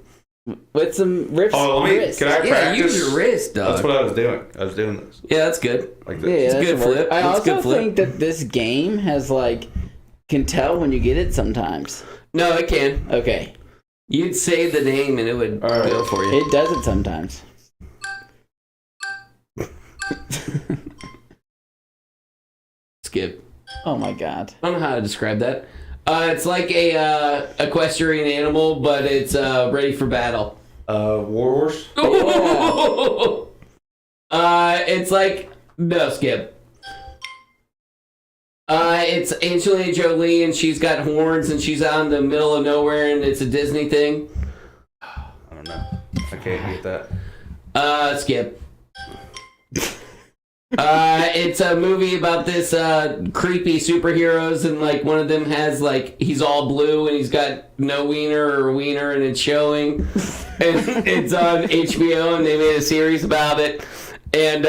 With some rips. Oh, let me. wrists. Can I Yeah, practice? use your wrist, dog. That's what I was doing. I was doing this Yeah, that's good. like Yeah, this. that's good a work. flip. I That's also good flip. think that this game has like can tell when you get it sometimes. No, it can. Okay, You'd say the name and it would All right. go for you. it does it sometimes. Skip. Oh my god. I don't know how to describe that. It's like a equestrian animal, but it's ready for battle. War Horse. It's like no skip. It's Angelina Jolie, and she's got horns, and she's out in the middle of nowhere, and it's a Disney thing. I don't know. I can't get that. Skip. It's a movie about this creepy superheroes, and like one of them has like he's all blue and he's got no wiener or a wiener, and it's showing. And it's on HBO, and they made a series about it. And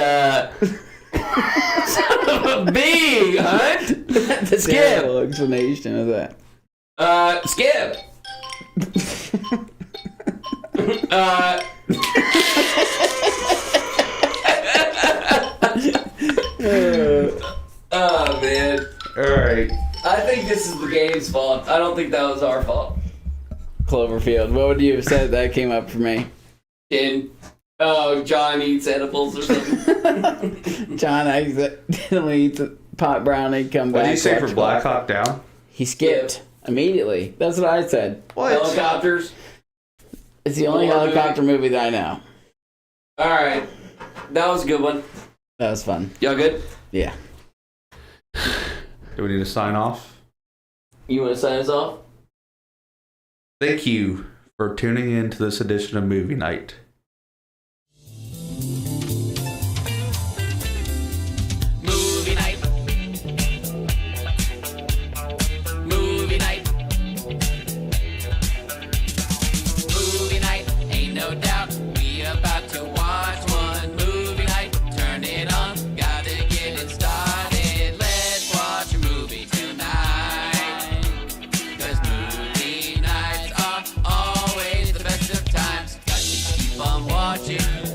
son of a bee, Hunt. The Skip. terrible explanation of that. Skip. Oh man. All right. I think this is the game's fault. I don't think that was our fault. Cloverfield. What would you have said that came up for me? John eats edibles or something. John accidentally eats a pot brownie. Come back. What did you say for watch Black Hawk Down? He skipped immediately. That's what I said. Helicopters. It's the only War helicopter movie that I know. All right, that was a good one. That was fun. Y'all good? Yeah. Do we need to sign off? You want to sign us off? Thank you for tuning in to this edition of Movie Night. Movie night. Movie night. Movie night. Ain't no doubt we about to watch one movie. watch it.